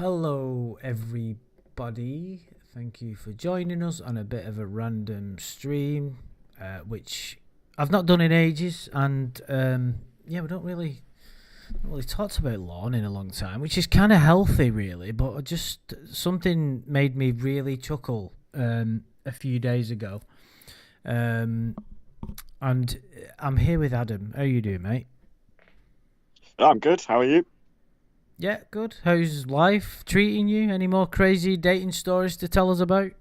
Hello, everybody. Thank you for joining us on a bit of a random stream, which I've not done in ages, and we don't really talked about Lorne in a long time, which is kind of healthy, really. But just something made me really chuckle a few days ago, and I'm here with Adam. How you doing, mate? I'm good. How are you? Yeah, good. How's life treating you? Any more crazy dating stories to tell us about?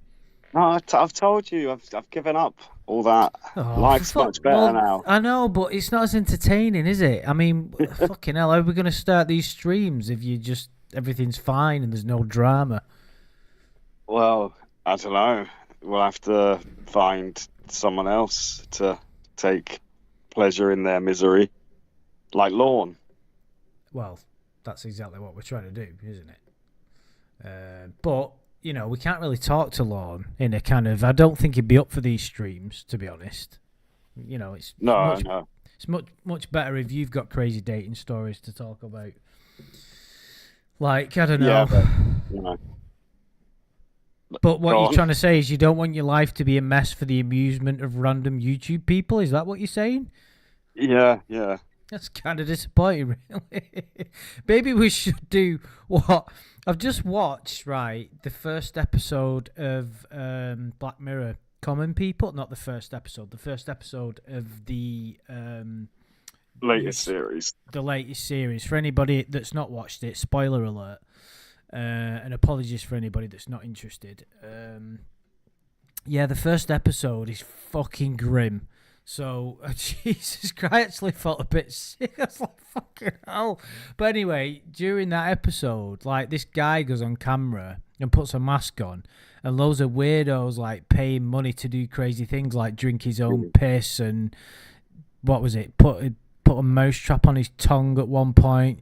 No, I've told you. I've given up all that. Oh, for Life's fuck. much better Well, now. I know, but it's not as entertaining, is it? I mean, fucking hell, how are we going to start these streams if you just everything's fine and there's no drama? Well, I don't know. We'll have to find someone else to take pleasure in their misery, like Lorne. Well, that's exactly what we're trying to do, isn't it? But we can't really talk to Lorne in a kind of. I don't think he'd be up for these streams, to be honest. It's No, much no. it's much better if you've got crazy dating stories to talk about. Like, I don't Yeah, know. but you know, But what go you're on. trying to say is you don't want your life to be a mess for the amusement of random YouTube people? Is that what you're saying? Yeah, yeah. That's kind of disappointing, really. Maybe we should do what I've just watched. Right, the first episode of Black Mirror. Common People, not the first episode. The first episode of new Latest series. the latest series. For anybody that's not watched it, spoiler alert. And apologies for anybody that's not interested. Yeah, the first episode is fucking grim. So, Jesus Christ, I actually felt a bit sick. I was like, fucking hell. But anyway, during that episode, like, this guy goes on camera and puts a mask on, and loads of weirdos, like, paying money to do crazy things, like drink his own piss and, what was it, put a mouse trap on his tongue at one point.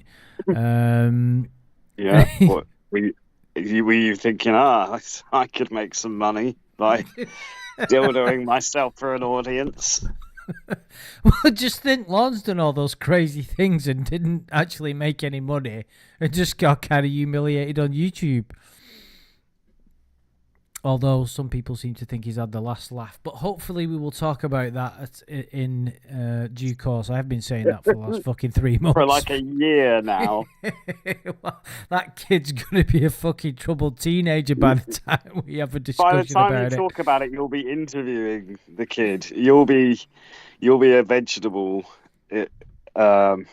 Um, Yeah. What were you thinking? I could make some money by dildoing myself for an audience. Well, just think Lon's done all those crazy things and didn't actually make any money and just got kind of humiliated on YouTube. Although some people seem to think he's had the last laugh. But hopefully we will talk about that in due course. I have been saying that for the last fucking 3 months. For like a year now. Well, that kid's going to be a fucking troubled teenager by the time we have a By the discussion time you about it. talk about it, you'll be interviewing the kid. You'll be a vegetable. It, um,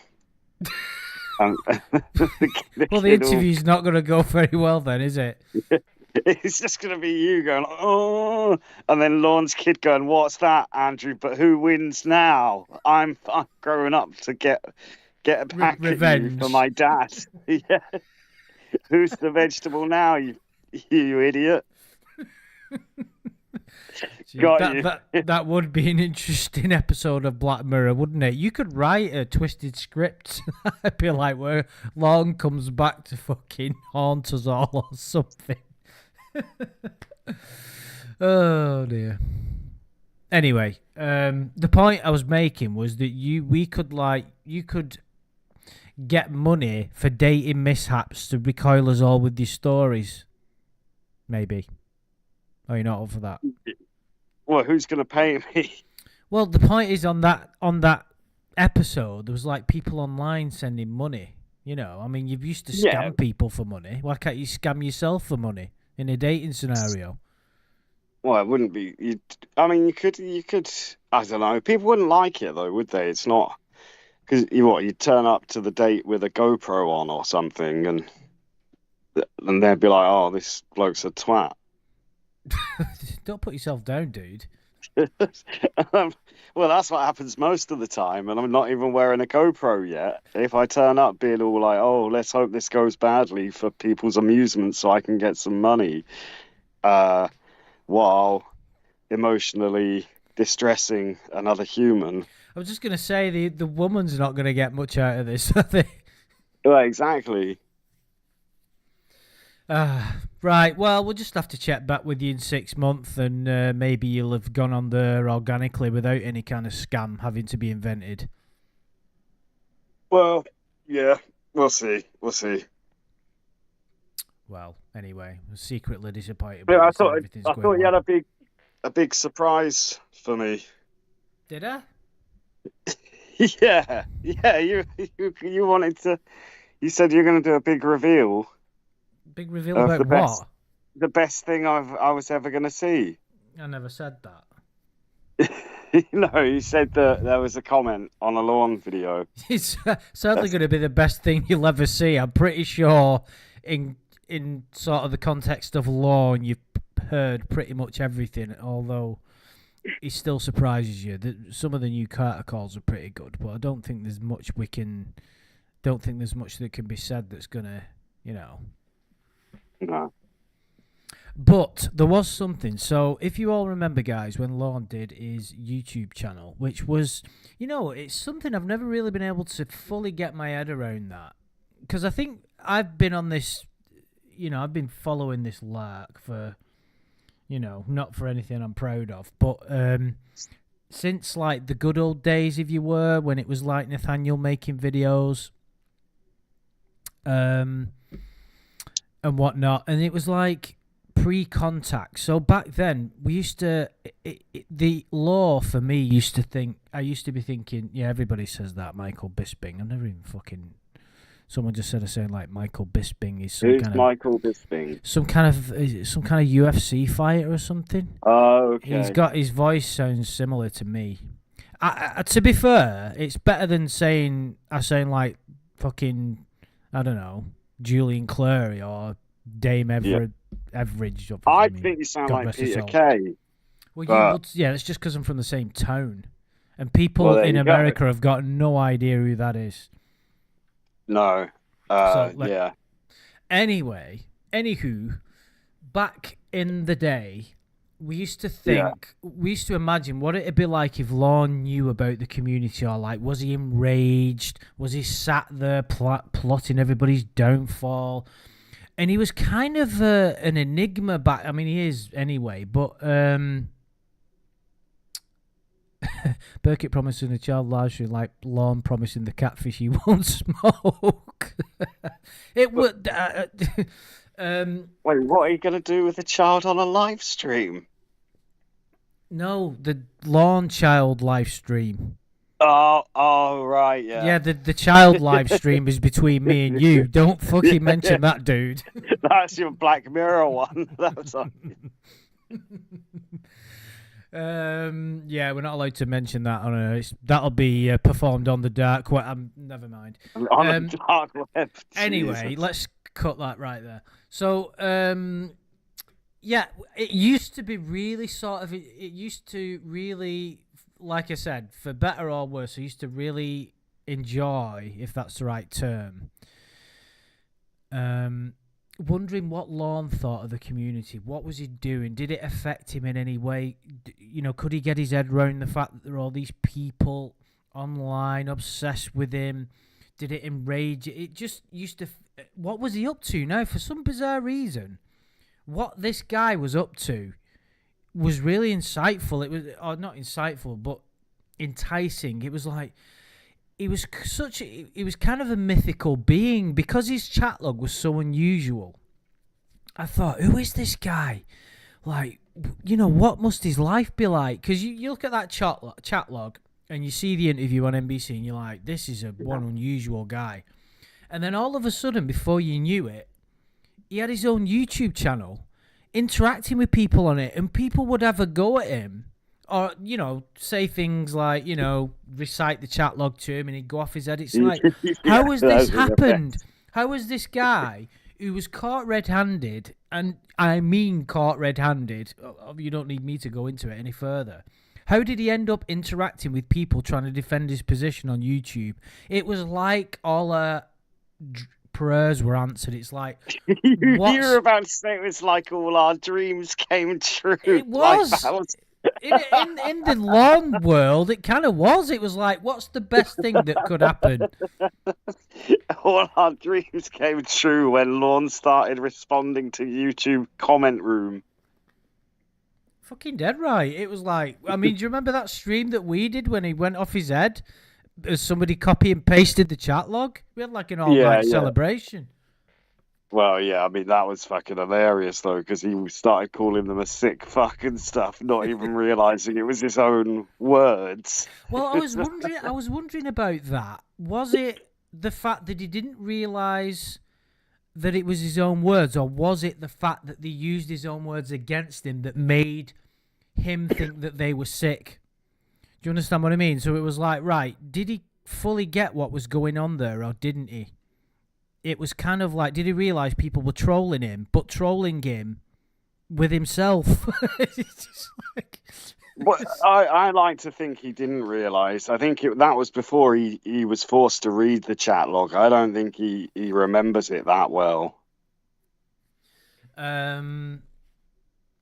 and the Well, the kid will. interview's not going to go very well then, is it? It's just gonna be you going, oh, and then Lorne's kid going, "What's that, Andrew? But who wins now? I'm growing up to get back at you for Revenge. my dad. Yeah, who's the vegetable now? You idiot. Gee, Got that you. that that would be an interesting episode of Black Mirror, wouldn't it? You could write a twisted script. I'd be like where Long comes back to fucking haunt us all or something. Oh dear. Anyway, the point I was making was that you could get money for dating mishaps to recoil us all with these stories. Maybe. Oh, you're not up for that. Well, who's gonna pay me? Well, the point is on that episode, there was like people online sending money. I mean, you've used to Yeah. scam people for money. Why can't you scam yourself for money in a dating scenario? Well, it wouldn't be. I mean, you could. I don't know. People wouldn't like it though, would they? It's not because you turn up to the date with a GoPro on or something, and they'd be like, "Oh, this bloke's a twat." Don't put yourself down, dude. Um, well, that's what happens most of the time, and I'm not even wearing a GoPro yet. If I turn up being all like, "Oh, let's hope this goes badly for people's amusement, so I can get some money," uh, while emotionally distressing another human. I was just gonna say the woman's not gonna get much out of this, are they? Well, exactly. Right. Well, we'll just have to check back with you in 6 months, and maybe you'll have gone on there organically without any kind of scam having to be invented. Well, yeah, we'll see. We'll see. well, anyway, I'm secretly disappointed. Yeah, But you said everything's I going thought you had well. a big surprise for me. Did I? Yeah, yeah. You wanted to. You said you're going to do a big reveal Big reveal of about what? the best thing I was ever going to see. I never said that. No, you said that there was a comment on a Lorne video. It's certainly going to be the best thing you'll ever see. I'm pretty sure, in sort of the context of Lorne, you've heard pretty much everything. Although he still surprises you. Some of the new Carter calls are pretty good, but I don't think there's much we can. Don't think there's much that can be said that's gonna, you know. No. But there was something. So if you all remember, guys, when Lorne did his YouTube channel, which was, it's something I've never really been able to fully get my head around that. Because I think I've been on this, I've been following this lark for, not for anything I'm proud of, but since like the good old days, if you were, when it was like Nathaniel making videos, and whatnot, and it was like pre-contact. So back then, we used to, the law for me used to think, I used to be thinking, yeah, everybody says that, Michael Bisping. I've never even fucking, someone just said a saying like Michael Bisping is some Who's kind of, Michael Bisping? some kind of UFC fighter or something. Oh, okay. His voice sounds similar to me. To be fair, it's better than saying like fucking, I don't know, Julian Clary or Dame Everett. Average. I think you sound like Peter Kay. Well, you would, yeah. It's just because I'm from the same town, and people in America have got no idea who that is. No. Yeah. Anyway, anywho, back in the day, we used to think, we used to imagine what it'd be like if Lorne knew about the community, or like, was he enraged? Was he sat there plotting everybody's downfall? And he was kind of an enigma back. I mean, he is anyway. But Burkitt promising the child largely like Lorne promising the catfish he won't smoke. It would. Wait, what are you going to do with the child on a live stream? No, the Lorne child live stream. Oh, right, yeah. Yeah, the child live stream is between me and you. Don't fucking mention that, dude. That's your Black Mirror one. That was on. Yeah, we're not allowed to mention that on a. That'll be performed on the dark web. Never mind. On the dark web. Anyway, Jesus. let's cut that right there. So, yeah, it used to be really sort of. It used to really. Like I said, for better or worse, I used to really enjoy, if that's the right term, wondering what Lorne thought of the community. What was he doing? Did it affect him in any way? Could he get his head around the fact that there are all these people online obsessed with him? Did it enrage? It just used to... What was he up to now? For some bizarre reason, what this guy was up to was really insightful. It was, or not insightful, but enticing. It was like, he was kind of a mythical being because his chat log was so unusual. I thought, who is this guy? Like, what must his life be like? Because you look at that chat log and you see the interview on NBC and you're like, this is one unusual guy. And then all of a sudden, before you knew it, he had his own YouTube channel, interacting with people on it, and people would have a go at him or, say things like, recite the chat log to him and he'd go off his head. It's like, how has this happened? How has this guy who was caught red-handed, and I mean caught red-handed, you don't need me to go into it any further, how did he end up interacting with people trying to defend his position on YouTube? It was like all prayers were answered. It's like, you were about to say it was like all our dreams came true. It was. In the Lorne world, it kind of was. It was like, what's the best thing that could happen? All our dreams came true when Lorne started responding to YouTube comment room. Fucking dead right. It was like, I mean, do you remember that stream that we did when he went off his head? As somebody copy and pasted the chat log? We had like an all-night celebration. Well, yeah, I mean that was fucking hilarious though, because he started calling them a sick fuck and stuff, not even realizing it was his own words. Well, I was wondering about that. Was it the fact that he didn't realize that it was his own words, or was it the fact that they used his own words against him that made him think that they were sick? Do you understand what I mean? So it was like, right, did he fully get what was going on there, or didn't he? It was kind of like, did he realize people were trolling him, but trolling him with himself? It's just like, But I like to think he didn't realize. I think that was before he was forced to read the chat log. I don't think he remembers it that well. um,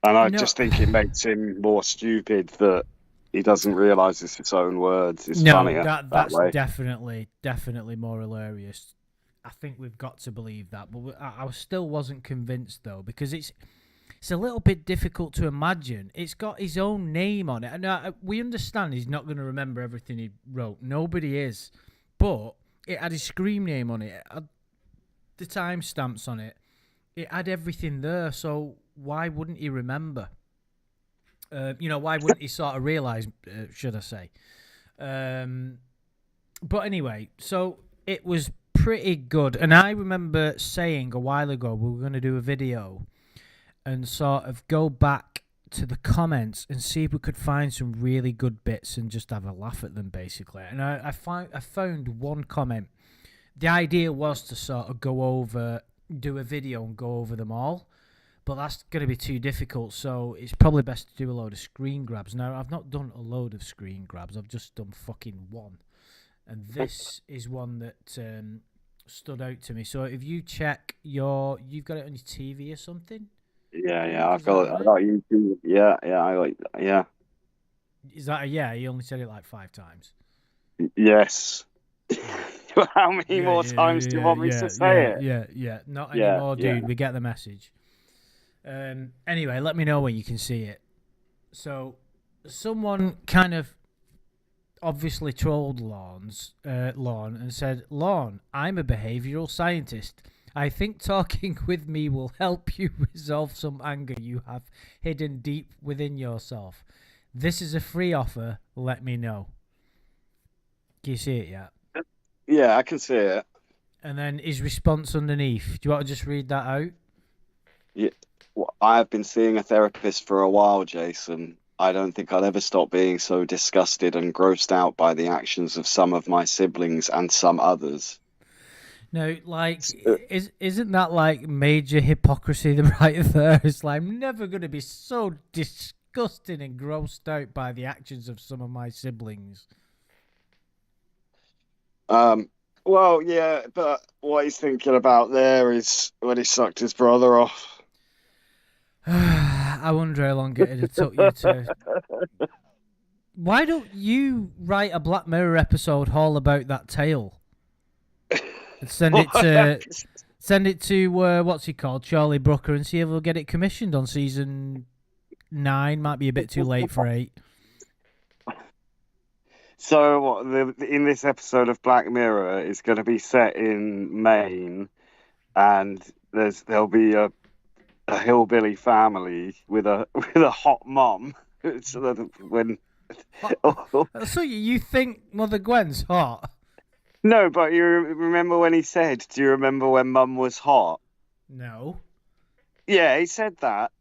And I no, just think it makes him more stupid that he doesn't realize it's his own words. It's no, funnier that that's way. definitely more hilarious. I think we've got to believe that, but I still wasn't convinced though, because it's a little bit difficult to imagine. It's got his own name on it, and we understand he's not going to remember everything he wrote. Nobody is, but it had his screen name on it. It had the timestamps on it. It had everything there. So why wouldn't he remember? Why wouldn't he sort of realize? Should I say? But anyway, so it was pretty good, and I remember saying a while ago we were going to do a video and sort of go back to the comments and see if we could find some really good bits and just have a laugh at them, basically. And I found one comment. The idea was to sort of do a video and go over them all, but that's going to be too difficult, so it's probably best to do a load of screen grabs. Now, I've not done a load of screen grabs, I've just done fucking one. And this is one that stood out to me. So if you check you've got it on your TV or something? Yeah, Is that I right? got YouTube. Yeah. Is that a yeah? You only said it like 5 times. Yes. Yeah. How many more times do you want me to say it? Yeah. Not Yeah, anymore, yeah. dude. We get the message. Anyway, let me know when you can see it. So, someone kind of obviously trolled Lorne and said, "Lorne, I'm a behavioural scientist. I think talking with me will help you resolve some anger you have hidden deep within yourself. This is a free offer. Let me know." Can you see it yet? Yeah, I can see it. And then his response underneath. Do you want to just read that out? Yeah. Well, I have been seeing a therapist for a while, Jason. I don't think I'll ever stop being so disgusted and grossed out by the actions of some of my siblings and some others. No, like, isn't that like major hypocrisy right there? It's like, I'm never going to be so disgusted and grossed out by the actions of some of my siblings. Um, well, yeah, but what he's thinking about there is when he sucked his brother off. I wonder how long it'd have took you to. Why don't you write a Black Mirror episode all about that tale and send it to what's he called, Charlie Brooker, and see if we'll get it commissioned on season 9. Might be a bit too late for 8. So, in this episode of Black Mirror, it's going to be set in Maine, and there'll be a hillbilly family with a with a hot mom. So that when So you think Mother Gwen's hot? no, but you remember when he said, "Do you remember when Mum was hot?" No. Yeah, he said that.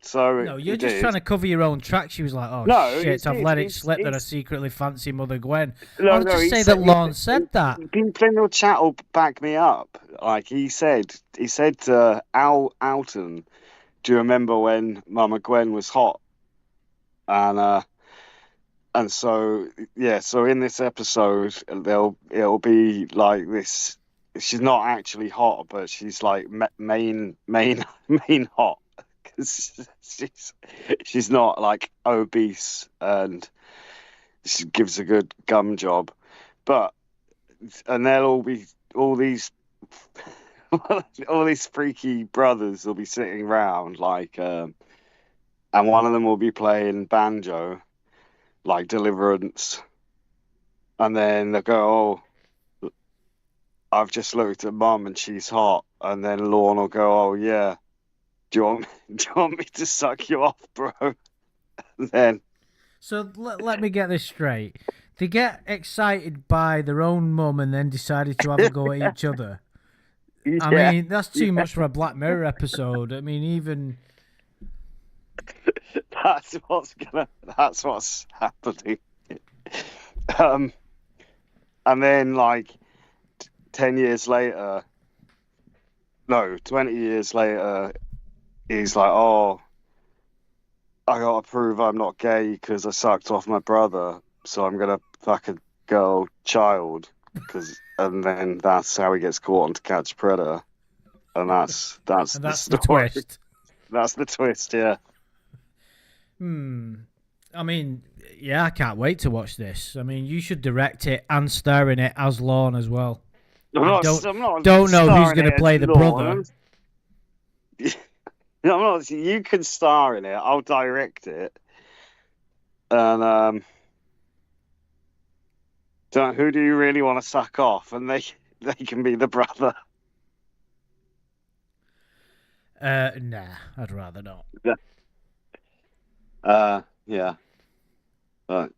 So No, he you're just did. trying to cover your own tracks. She was like, "Oh No, shit, I've let it slip that I he's secretly fancy Mother Gwen." no, I'll no. just He say said that Lorne said that. people in the chat will back me up. Like he said to Alton, "Do you remember when Mama Gwen was hot?" And so yeah, so in this episode, it'll be like this. She's not actually hot, but she's like main hot because she's not like obese and she gives a good gum job. But and they'll all be all these all these freaky brothers will be sitting around like and one of them will be playing banjo like Deliverance, and then they'll go, "Oh, I've just looked at Mum and she's hot, and then Lorne will go, "Oh yeah, do you want me to suck you off, bro?" And then So let me get this straight. They get excited by their own mum and then decided to have a go at each other. I yeah, mean, that's too yeah, much for a Black Mirror episode. I mean, even that's what's happening. Um, and then like 10 years later, no, 20 years later, he's like, "Oh, I gotta prove I'm not gay because I sucked off my brother, so I'm gonna fuck a girl child." And then that's how he gets caught on To Catch a Predator, and that's and the that's the story. twist. That's the twist, yeah. I mean, yeah, I can't wait to watch this. I mean, you should direct it and star in it as Lorne as well. I I'm not don't know who's starring going to it as play the Lorne. brother. I'm not. You can star in it. I'll direct it, and who do you really want to suck off? And they can be the brother. Nah, I'd rather not. Yeah.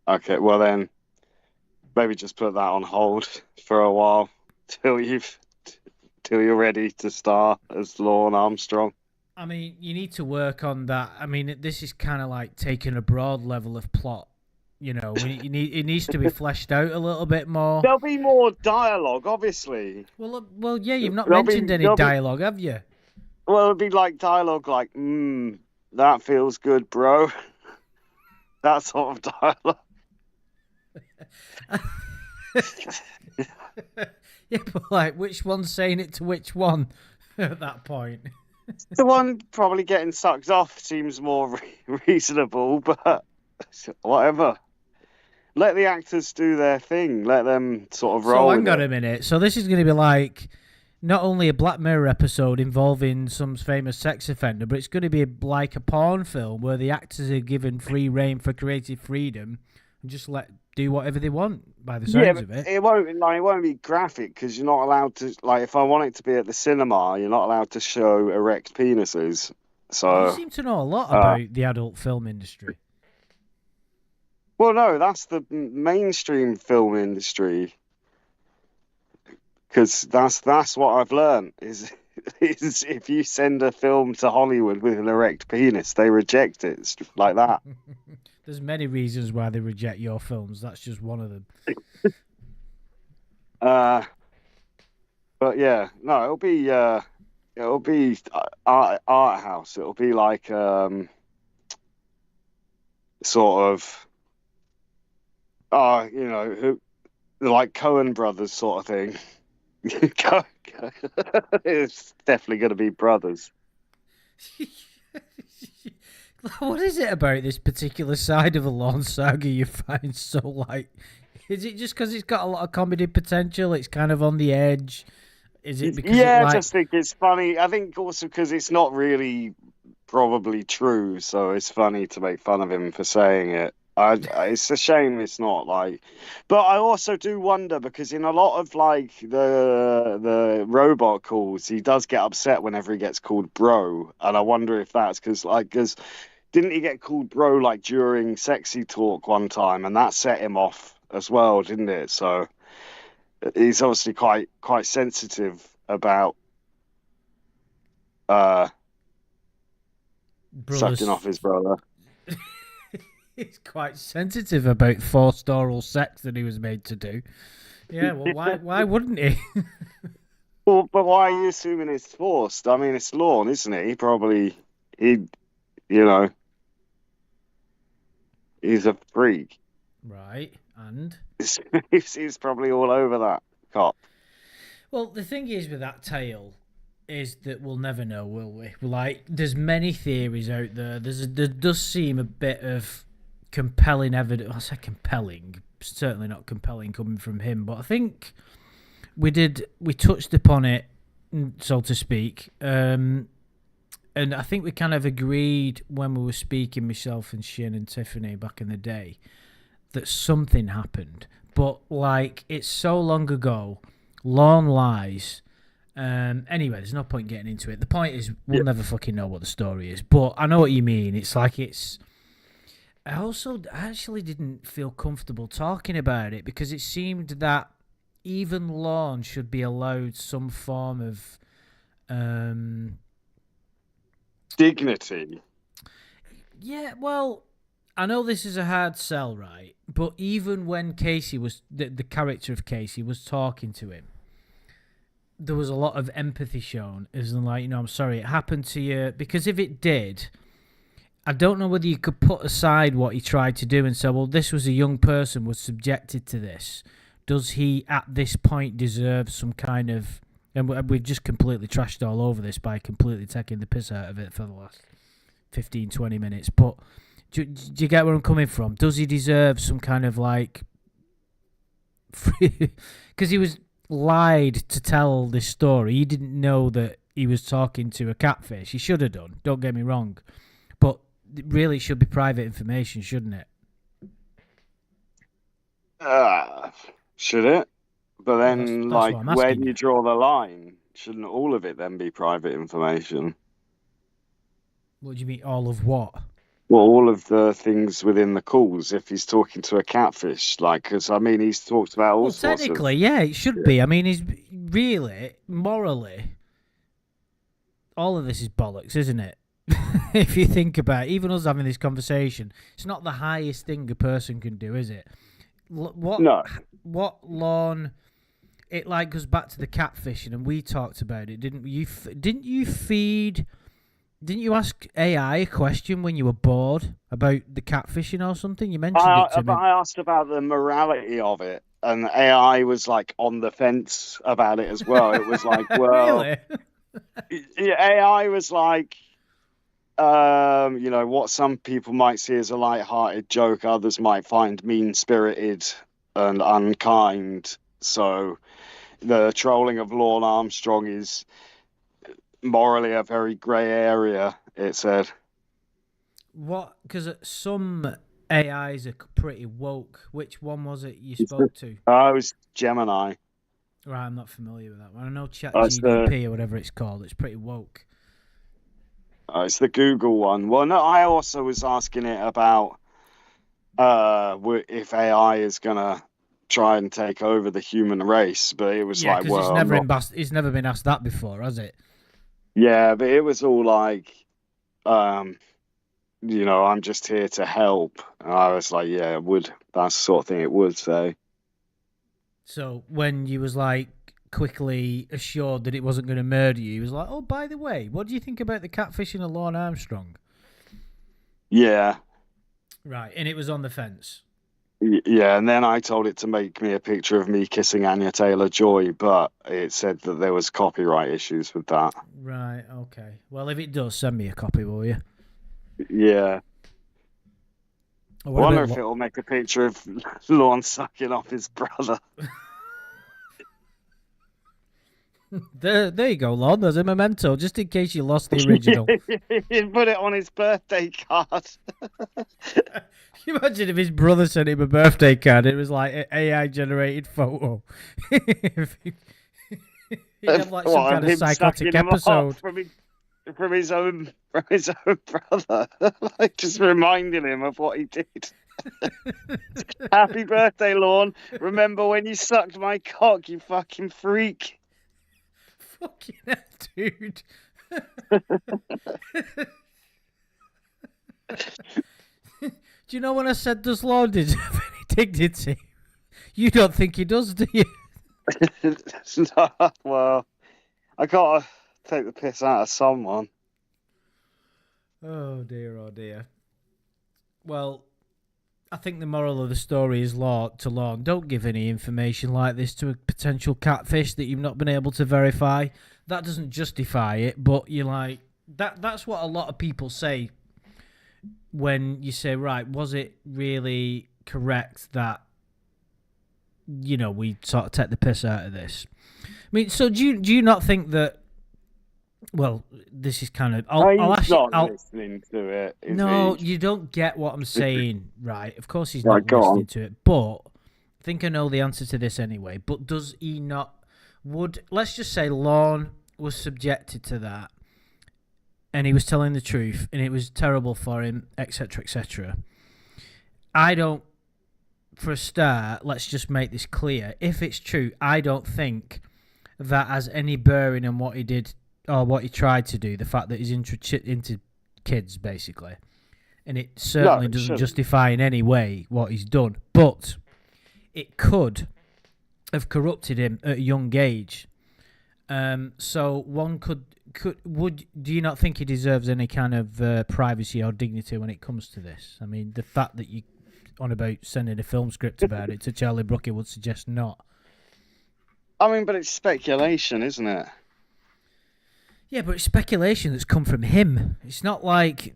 Okay. Well then, maybe just put that on hold for a while till you're ready to star as Lorne Armstrong. I mean, you need to work on that. I mean, this is kind of like taking a broad level of plot. It needs to be fleshed out a little bit more. There'll be more dialogue, obviously. Well, yeah. You've not There'll be mentioned any there'll be dialogue, have you? well, it'll be like dialogue like, that feels good, bro." That sort of dialogue. Yeah, but like, which one's saying it to which one at that point? The one probably getting sucked off seems more reasonable, but whatever. Let the actors do their thing. Let them sort of So roll hang with on it. a minute. So this is going to be like not only a Black Mirror episode involving some famous sex offender, but it's going to be like a porn film where the actors are given free reign for creative freedom and just do whatever they want by the Yeah, sounds but of it. it won't be graphic because you're not allowed to. Like, if I want it to be at the cinema, you're not allowed to show erect penises. You So, seem to know a lot uh, about the adult film industry. well, no, that's the mainstream film industry. Because that's what I've learned is is if you send a film to Hollywood with an erect penis, they reject it. It's like that. There's many reasons why they reject your films. That's just one of them. Uh, but yeah, no, it'll be art house. It'll be like sort of who like Cohen brothers sort of thing. It's definitely going to be brothers. What is it about this particular side of a Lorne saga you find so like? Is it just because it's got a lot of comedy potential? It's kind of on the edge. Is it because I just think it's funny. I think also because it's not really probably true, so it's funny to make fun of him for saying it. It's a shame it's not like, but I also do wonder because in a lot of like the robot calls, he does get upset whenever he gets called bro, and I wonder if that's because didn't he get called bro like during Sexy Talk one time, and that set him off as well, didn't it? So he's obviously quite sensitive about sucking off his brother. He's quite sensitive about forced oral sex that he was made to do. Yeah, well, why wouldn't he? Well, but why are you assuming it's forced? I mean, it's Lorne, isn't it? You know, he's a freak. Right, and He's probably all over that cop. well, the thing is with that tale is that we'll never know, will we? Like, there's many theories out there. There does seem a bit of compelling evidence. I say compelling, certainly not compelling coming from him, but I think we touched upon it, so to speak. And I think we kind of agreed when we were speaking, myself and Shin and Tiffany back in the day, that something happened. But like, it's so long ago. Lorne lies. Anyway, there's no point getting into it. The point is, we'll never fucking know what the story is. But I know what you mean. It's like it's. I actually didn't feel comfortable talking about it because it seemed that even Lorne should be allowed some form of dignity. Yeah, well, I know this is a hard sell, right? But even when Casey was the character of Casey was talking to him, there was a lot of empathy shown, as in like, I'm sorry it happened to you. Because if it did, I don't know whether you could put aside what he tried to do and say, well, this was a young person was subjected to this. Does he, at this point, deserve some kind of... And we've just completely trashed all over this by completely taking the piss out of it for the last 15, 20 minutes. But do you get where I'm coming from? Does he deserve some kind of, like... Because he was lied to tell this story. He didn't know that he was talking to a catfish. He should have done, don't get me wrong. But really, it should be private information, shouldn't it? Should it? But then, that's like, where do you draw the line? Shouldn't all of it then be private information? What do you mean, all of what? Well, all of the things within the calls, if he's talking to a catfish, like, because, I mean, he's talked about all sorts technically, yeah, it should be. I mean, he's really, morally, all of this is bollocks, isn't it? If you think about it, even us having this conversation, it's not the highest thing a person can do, is it? What Lorne... It like goes back to the catfishing, and we talked about it, didn't you? Didn't you ask AI a question when you were bored about the catfishing or something? You mentioned it to me. I asked about the morality of it, and AI was like on the fence about it as well. It was like, well, really? Yeah, AI was like, what some people might see as a light-hearted joke, others might find mean-spirited and unkind. So the trolling of Lorne Armstrong is morally a very grey area, it said. What? Because some AIs are pretty woke. Which one was it you spoke to? It was Gemini. Right, I'm not familiar with that one. I know ChatGPT or whatever it's called. It's pretty woke. It's the Google one. Well, no, I also was asking it about if AI is going to try and take over the human race, but it was like, well, it's never been asked that before, has it? Yeah, but it was all like, I'm just here to help. And I was like, yeah, it would. That's the sort of thing it would say. So when you was like quickly assured that it wasn't going to murder you, he was like, oh, by the way, what do you think about the catfishing of Lorne Armstrong? Yeah. Right, and it was on the fence. Yeah, and then I told it to make me a picture of me kissing Anya Taylor-Joy, but it said that there was copyright issues with that. Right, okay. Well, if it does, send me a copy, will you? Yeah. I wonder if it'll make a picture of Lorne sucking off his brother. There you go, Lorne. There's a memento, just in case you lost the original. He'd put it on his birthday card. Can you imagine if his brother sent him a birthday card? It was like an AI-generated photo. He'd have like some kind of psychotic episode from his own brother, like just reminding him of what he did. Happy birthday, Lorne! Remember when you sucked my cock, you fucking freak. Fucking hell, dude. Do you know when I said, does Lorne deserve any dignity? You don't think he does, do you? No, well, I gotta take the piss out of someone. Oh dear. Well, I think the moral of the story is to Lorne, don't give any information like this to a potential catfish that you've not been able to verify. That doesn't justify it, but you're like, that's what a lot of people say when you say, right, was it really correct that, we sort of take the piss out of this? I mean, so do you not think that, well, this is kind of... He's not listening to it. No, you don't get what I'm saying, right? Of course he's not listening to it, but I think I know the answer to this anyway. But does he not... let's just say Lorne was subjected to that, and he was telling the truth, and it was terrible for him, etc., etc. I don't, for a start, let's just make this clear. If it's true, I don't think that has any bearing on what he did or what he tried to do, the fact that he's into kids, basically. And it certainly doesn't justify in any way what he's done. But it could have corrupted him at a young age. So one do you not think he deserves any kind of privacy or dignity when it comes to this? I mean, the fact that you on about sending a film script about it to Charlie Brooker would suggest not. I mean, but it's speculation, isn't it? Yeah, but it's speculation that's come from him. It's not like,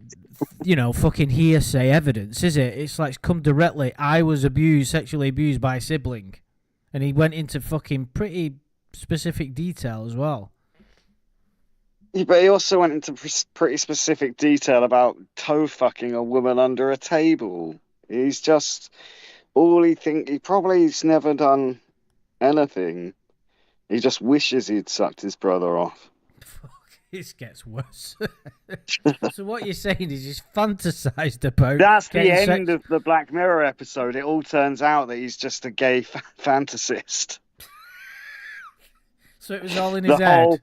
fucking hearsay evidence, is it? It's like it's come directly. I was sexually abused by a sibling. And he went into fucking pretty specific detail as well. Yeah, but he also went into pretty specific detail about toe fucking a woman under a table. He's just he probably's never done anything. He just wishes he'd sucked his brother off. Fuck, this gets worse. So what you're saying is he's fantasized about. That's the end of the Black Mirror episode. It all turns out that he's just a gay fantasist. So it was all in his head.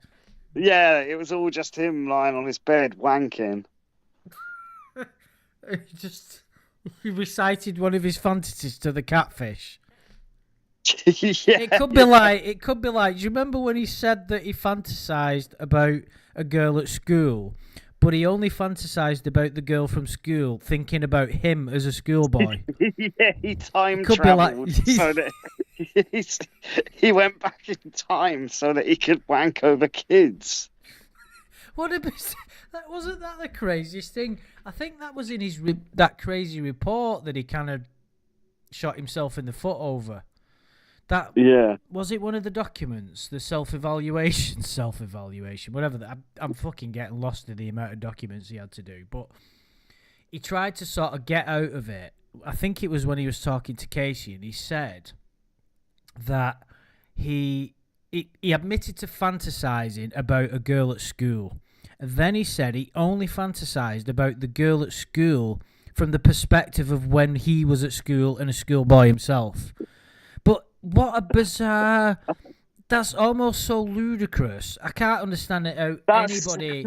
Yeah, it was all just him lying on his bed wanking. He recited one of his fantasies to the catfish. Yeah. It could be like. Do you remember when he said that he fantasized about a girl at school, but he only fantasized about the girl from school, thinking about him as a schoolboy? Yeah, he time traveled so that he went back in time so that he could wank over kids. Wasn't that the craziest thing? I think that was in his that crazy report that he kind of shot himself in the foot over. Was it one of the documents, the self-evaluation, whatever. I'm fucking getting lost in the amount of documents he had to do. But he tried to sort of get out of it. I think it was when he was talking to Casey, and he said that he admitted to fantasizing about a girl at school. And then he said he only fantasized about the girl at school from the perspective of when he was at school and a schoolboy himself. But what a bizarre... That's almost so ludicrous. I can't understand it how anybody...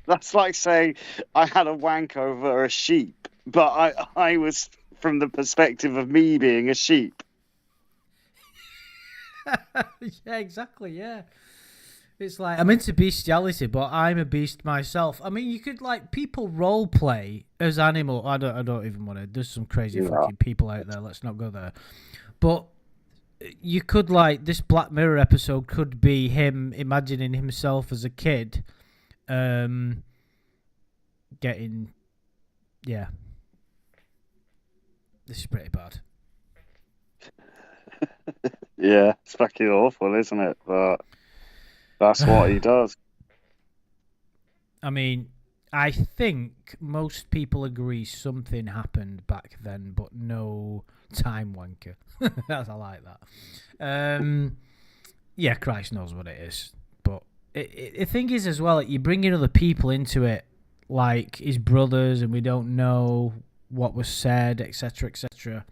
That's like saying I had a wank over a sheep, but I was from the perspective of me being a sheep. Yeah, exactly, yeah. It's like, I'm into bestiality, but I'm a beast myself. I mean, you could, people role play as animal. I don't even want to. There's some crazy fucking people out there. Let's not go there. But you could, this Black Mirror episode could be him imagining himself as a kid, getting, yeah. This is pretty bad. Yeah, it's fucking awful, isn't it? But that's what he does. I mean, I think most people agree something happened back then, but no time wanker. I like that. Yeah, Christ knows what it is. But the thing is as well, you're bringing other people into it, like his brothers, and we don't know what was said, etc., etc.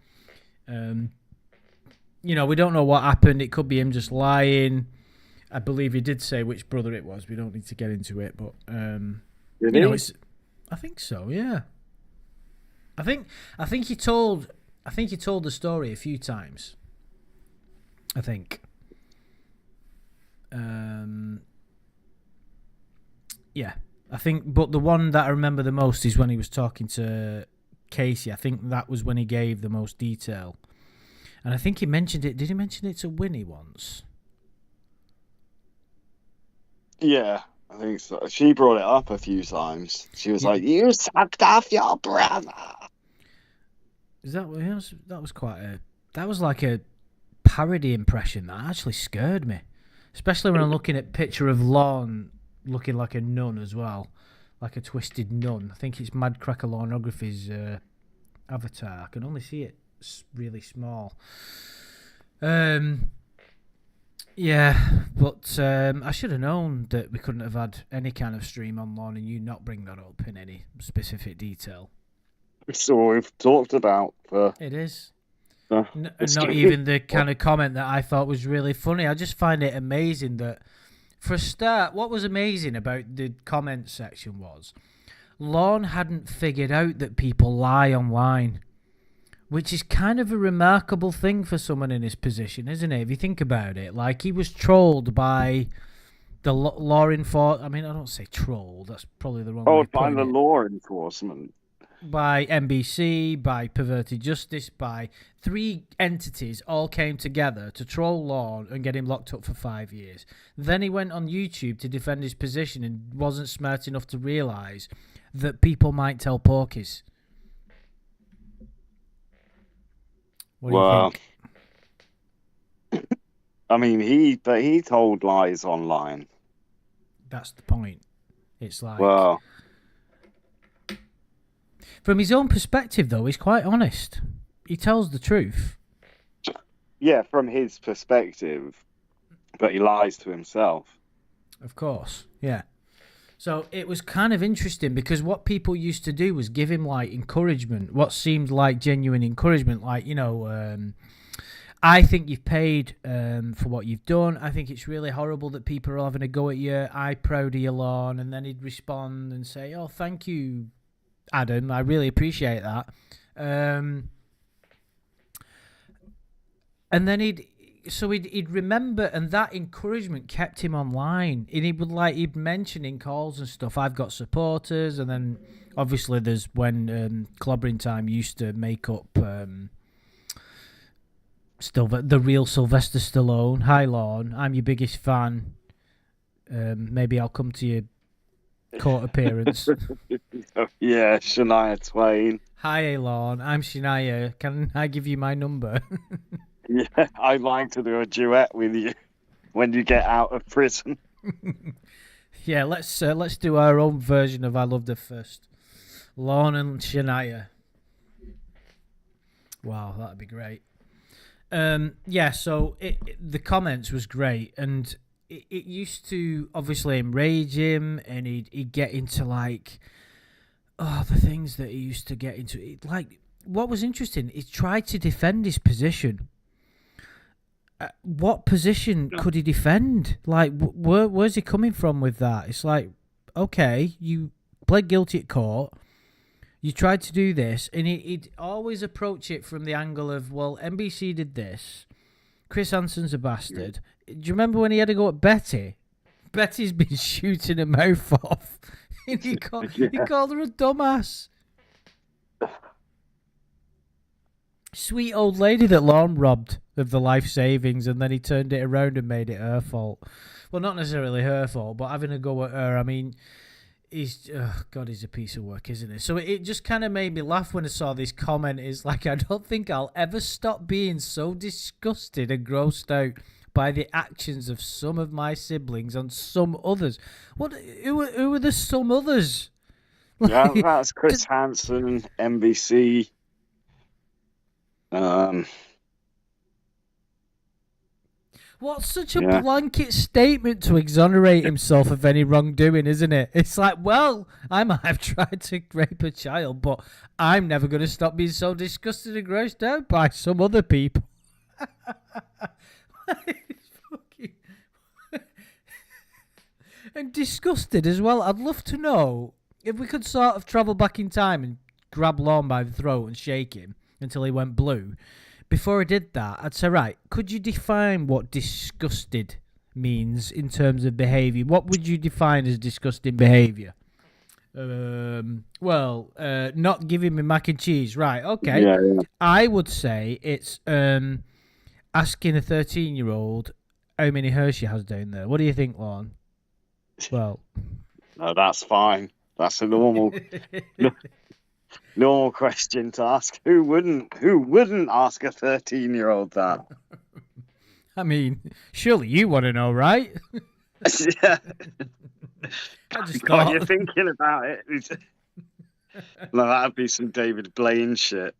We don't know what happened. It could be him just lying. I believe he did say which brother it was. We don't need to get into it, but I think so. Yeah. I think he told the story a few times. I think. Yeah. I think, but the one that I remember the most is when he was talking to Casey. I think that was when he gave the most detail. And I think he mentioned it. Did he mention it to Winnie once? Yeah, I think so. She brought it up a few times. She was like, "You sucked off your brother." Is that what that was quite a... That was like a parody impression that actually scared me. Especially when I'm looking at a picture of Lorne looking like a nun as well. Like a twisted nun. I think it's Mad Cracker Lornography's avatar. I can only see it really small. Yeah, but I should have known that we couldn't have had any kind of stream on Lorne and you not bring that up in any specific detail. It's all we've talked about for It is. the, the Not stream. even the kind of comment that I thought was really funny. I just find it amazing that, for a start, what was amazing about the comment section was Lorne hadn't figured out that people lie online, which is kind of a remarkable thing for someone in his position, isn't it? If you think about it, like he was trolled by the law enforcement. I mean, I don't say trolled. That's probably the wrong way Oh, of by putting the it. law enforcement. By NBC, by Perverted Justice, by three entities all came together to troll Lorne and get him locked up for 5 years. Then he went on YouTube to defend his position and wasn't smart enough to realise that people might tell porkies. What do you Well, think? I mean, he told lies online. That's the point. It's like, Well, from his own perspective, though, he's quite honest. He tells the truth. yeah, from his perspective, but he lies to himself. Of course, yeah. So it was kind of interesting because what people used to do was give him like encouragement, what seemed like genuine encouragement, like, I think you've paid for what you've done. I think it's really horrible that people are having a go at you. I'm proud of you, Lorne. And then he'd respond and say, "Oh, thank you, Adam. I really appreciate that." And then he'd remember, and that encouragement kept him online. And he'd mention in calls and stuff, "I've got supporters," and then obviously there's when Clobbering Time used to make up still the real Sylvester Stallone. "Hi Lorne, I'm your biggest fan. Maybe I'll come to your court appearance." Yeah, Shania Twain. "Hi Lorne, I'm Shania. Can I give you my number?" Yeah, I'd like to do a duet with you when you get out of prison. Yeah, let's do our own version of "I Loved Her First." Lorne and Shania. Wow, that'd be great. Yeah, so the comments was great, and it used to obviously enrage him, and he'd get into like, the things that he used to get into. Like, what was interesting, he tried to defend his position. What position could he defend? Like, where's he coming from with that? It's like, okay, you pled guilty at court. You tried to do this, and he'd always approach it from the angle of, well, NBC did this. Chris Hansen's a bastard. Do you remember when he had to go at Betty? Betty's been shooting her mouth off. And he called her a dumbass. Sweet old lady that Lorne robbed of the life savings, and then he turned it around and made it her fault. Well, not necessarily her fault, but having a go at her. I mean, he's a piece of work, isn't he? So it just kind of made me laugh when I saw this comment. Is like, I don't think I'll ever stop being so disgusted and grossed out by the actions of some of my siblings and some others. Who are the some others? Yeah, that's Chris Hansen, NBC. What's such a blanket statement to exonerate himself of any wrongdoing, isn't it? It's like, well, I might have tried to rape a child, but I'm never going to stop being so disgusted and grossed out by some other people. And disgusted as well. I'd love to know if we could sort of travel back in time and grab Lorne by the throat and shake him until he went blue. Before I did that, I'd say, right, could you define what disgusted means in terms of behaviour? What would you define as disgusting behaviour? Not giving me mac and cheese. Right, okay. Yeah. I would say it's asking a 13-year-old how many hairs she has down there. What do you think, Lorne? Well, No, that's fine. That's a normal question to ask. Who wouldn't ask a 13-year-old that? I mean, surely you want to know, right? Yeah. I just God, thought you're thinking about it. No, that'd be some David Blaine shit.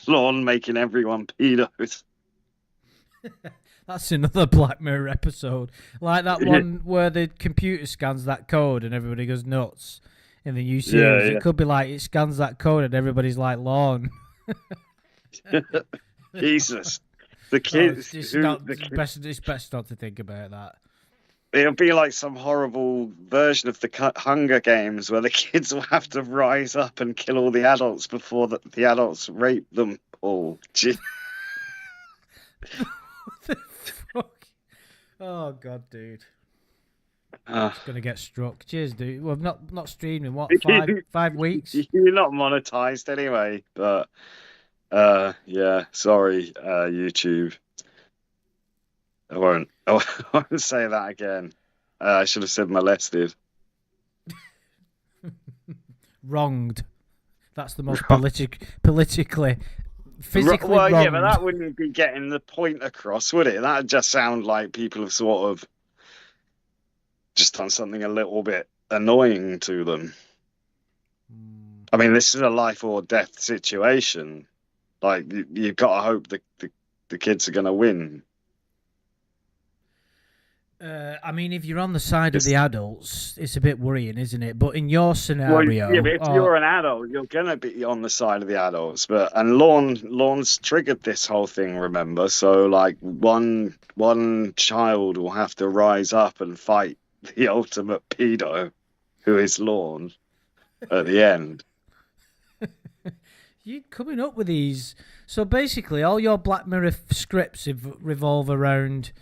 Lorne making everyone pedos. That's another Black Mirror episode. Like that one where the computer scans that code and everybody goes nuts in the new series. Yeah, It could be like it scans that code and everybody's like Lorne. yeah. Jesus. The Oh, kids it's who not the kid, it's best not to think about that. it'll be like some horrible version of the Hunger Games where the kids will have to rise up and kill all the adults before the adults rape them all. What the fuck? Oh god, dude. Uh, It's gonna get struck. Cheers, dude. Well, not streaming. What 5 weeks? you're not monetized anyway, but yeah, sorry, YouTube. I won't. I won't say that again. I should have said molested. Wronged. That's the most politically, physically Well, wronged. yeah, but that wouldn't be getting the point across, would it? That'd just sound like people have sort of just done something a little bit annoying to them. I mean, this is a life or death situation. Like, you've got to hope the kids are going to win. I mean, if you're on the side of the adults, it's a bit worrying, isn't it? But in your scenario, Well, yeah, but if you're an adult, you're gonna be on the side of the adults. And Lorne's triggered this whole thing, remember? So like one child will have to rise up and fight the ultimate pedo, who is Lorne, at the end. you're coming up with these. So basically, all your Black Mirror scripts revolve around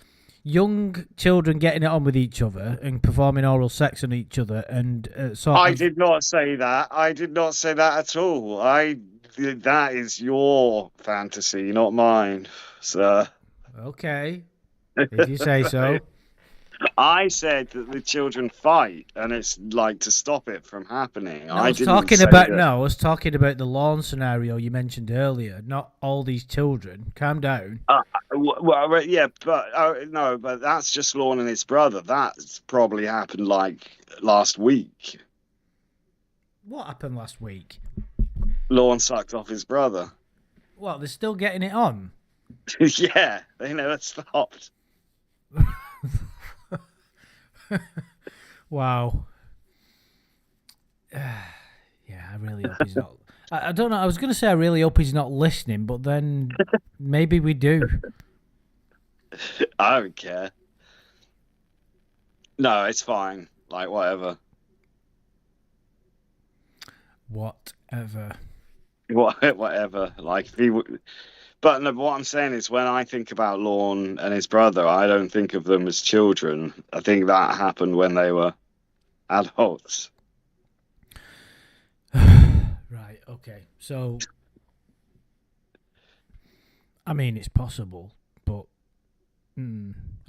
young children getting it on with each other and performing oral sex on each other, and I did not say that. I did not say that at all. That is your fantasy, not mine, sir. Okay, if you say so. I said that the children fight, and it's like to stop it from happening. I was talking about the Lorne scenario you mentioned earlier, not all these children. Calm down. Well, yeah, but no, but that's just Lorne and his brother. That's probably happened like last week. What happened last week? Lorne sucked off his brother. What, they're still getting it on? Yeah, they never stopped. Wow. Yeah, I really hope he's not. I don't know. I was going to say I really hope he's not listening, but then maybe we do. I don't care. No, it's fine. Like, whatever. Whatever. Whatever. Like, if he would. But no, what I'm saying is, when I think about Lorne and his brother, I don't think of them as children. I think that happened when they were adults. Right. Okay. So, I mean, it's possible, but I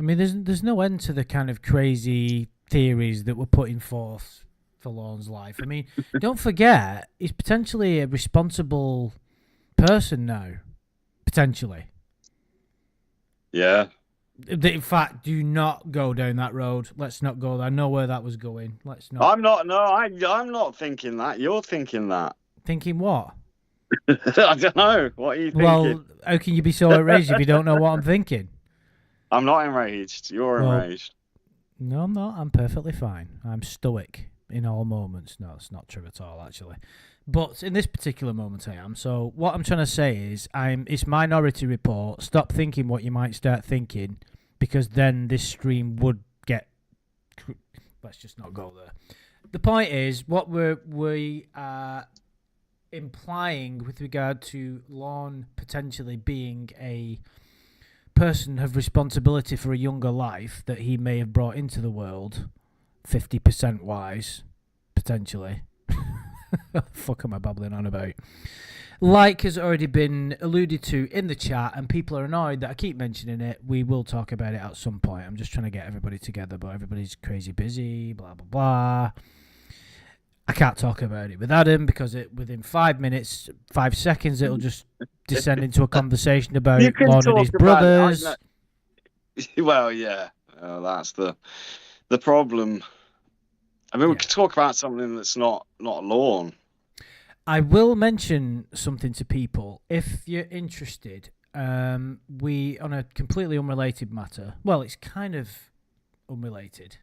mean, there's no end to the kind of crazy theories that were putting forth for Lorne's life. I mean, don't forget, he's potentially a responsible person now. Potentially. Yeah. In fact, do not go down that road. Let's not go there. I know where that was going. Let's not. I'm not. No, I'm not thinking that. You're thinking that. Thinking what? I don't know. What are you thinking? Well, how can you be so outraged if you don't know what I'm thinking? I'm not enraged. You're enraged. No, I'm not. I'm perfectly fine. I'm stoic in all moments. No, it's not true at all, actually. But in this particular moment, I am. So what I'm trying to say is, it's Minority Report. Stop thinking what you might start thinking, because then this stream would get. Let's just not go there. The point is, what we are implying with regard to Lorne potentially being a person of responsibility for a younger life that he may have brought into the world, 50% wise, potentially. Fuck am I babbling on about? Like has already been alluded to in the chat, and people are annoyed that I keep mentioning it. We will talk about it at some point. I'm just trying to get everybody together, but everybody's crazy busy, blah, blah, blah. I can't talk about it with Adam because within 5 minutes, 5 seconds, it'll just descend into a conversation about Lorne and his brothers. Well, yeah, that's the problem. I mean, we could talk about something that's not Lorne. I will mention something to people if you're interested. we on a completely unrelated matter. Well, it's kind of unrelated,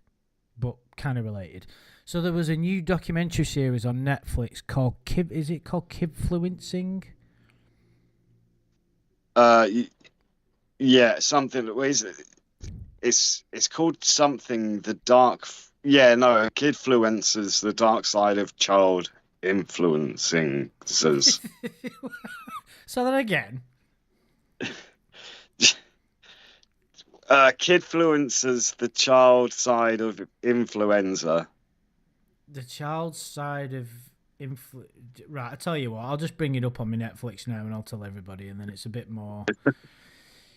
but kind of related. So there was a new documentary series on Netflix called Is it called Kidfluencing? Yeah, something. Is it? It's called something. The dark. Yeah, no, Kidfluencers, the dark side of child influencing. Say that again. Kidfluencers, the child side of influenza. The child side of Right, I tell you what, I'll just bring it up on my Netflix now and I'll tell everybody, and then it's a bit more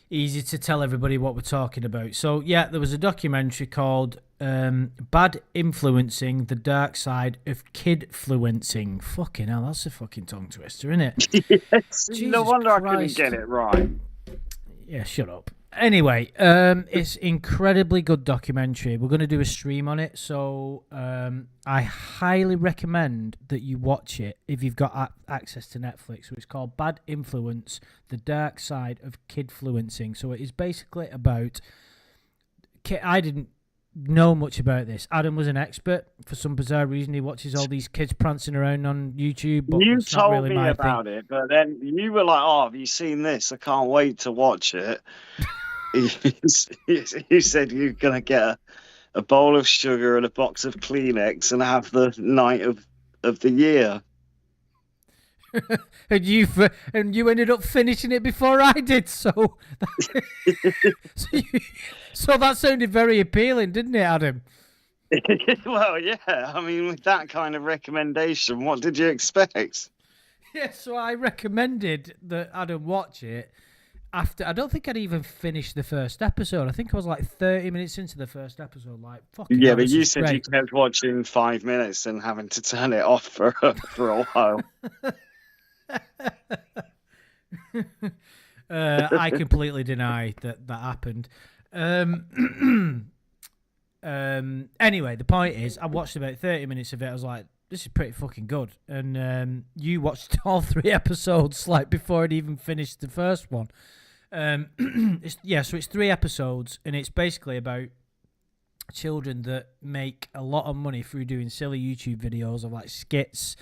easy to tell everybody what we're talking about. So, yeah, there was a documentary called Bad Influencing, the Dark Side of Kidfluencing. Fucking hell, that's a fucking tongue twister, isn't it? Yes. No wonder Christ. I couldn't get it right. Yeah, shut up. Anyway, it's incredibly good documentary. We're going to do a stream on it, so I highly recommend that you watch it if you've got access to Netflix. So it's called Bad Influence, the Dark Side of Kidfluencing. So it is basically about... I didn't know much about this. Adam was an expert. For some bizarre reason, he watches all these kids prancing around on YouTube. But you it's told not really me my about thing. it, but then you were like, "Oh, have you seen this? I can't wait to watch it." You said you're gonna get a bowl of sugar and a box of Kleenex and have the night of the year. and you ended up finishing it before I did. So so that sounded very appealing, didn't it, Adam? Well, yeah. I mean, with that kind of recommendation, what did you expect? Yeah, so I recommended that Adam watch it. After, I don't think I'd even finished the first episode. I think I was like 30 minutes into the first episode. Like, fucking yeah, hell, but you said great. you kept watching 5 minutes and having to turn it off for a while. I completely deny that happened. Anyway, the point is, I watched about 30 minutes of it. I was like, this is pretty fucking good. And you watched all 3 episodes like before I'd even finished the first one. So it's 3 episodes, and it's basically about children that make a lot of money through doing silly YouTube videos of like skits,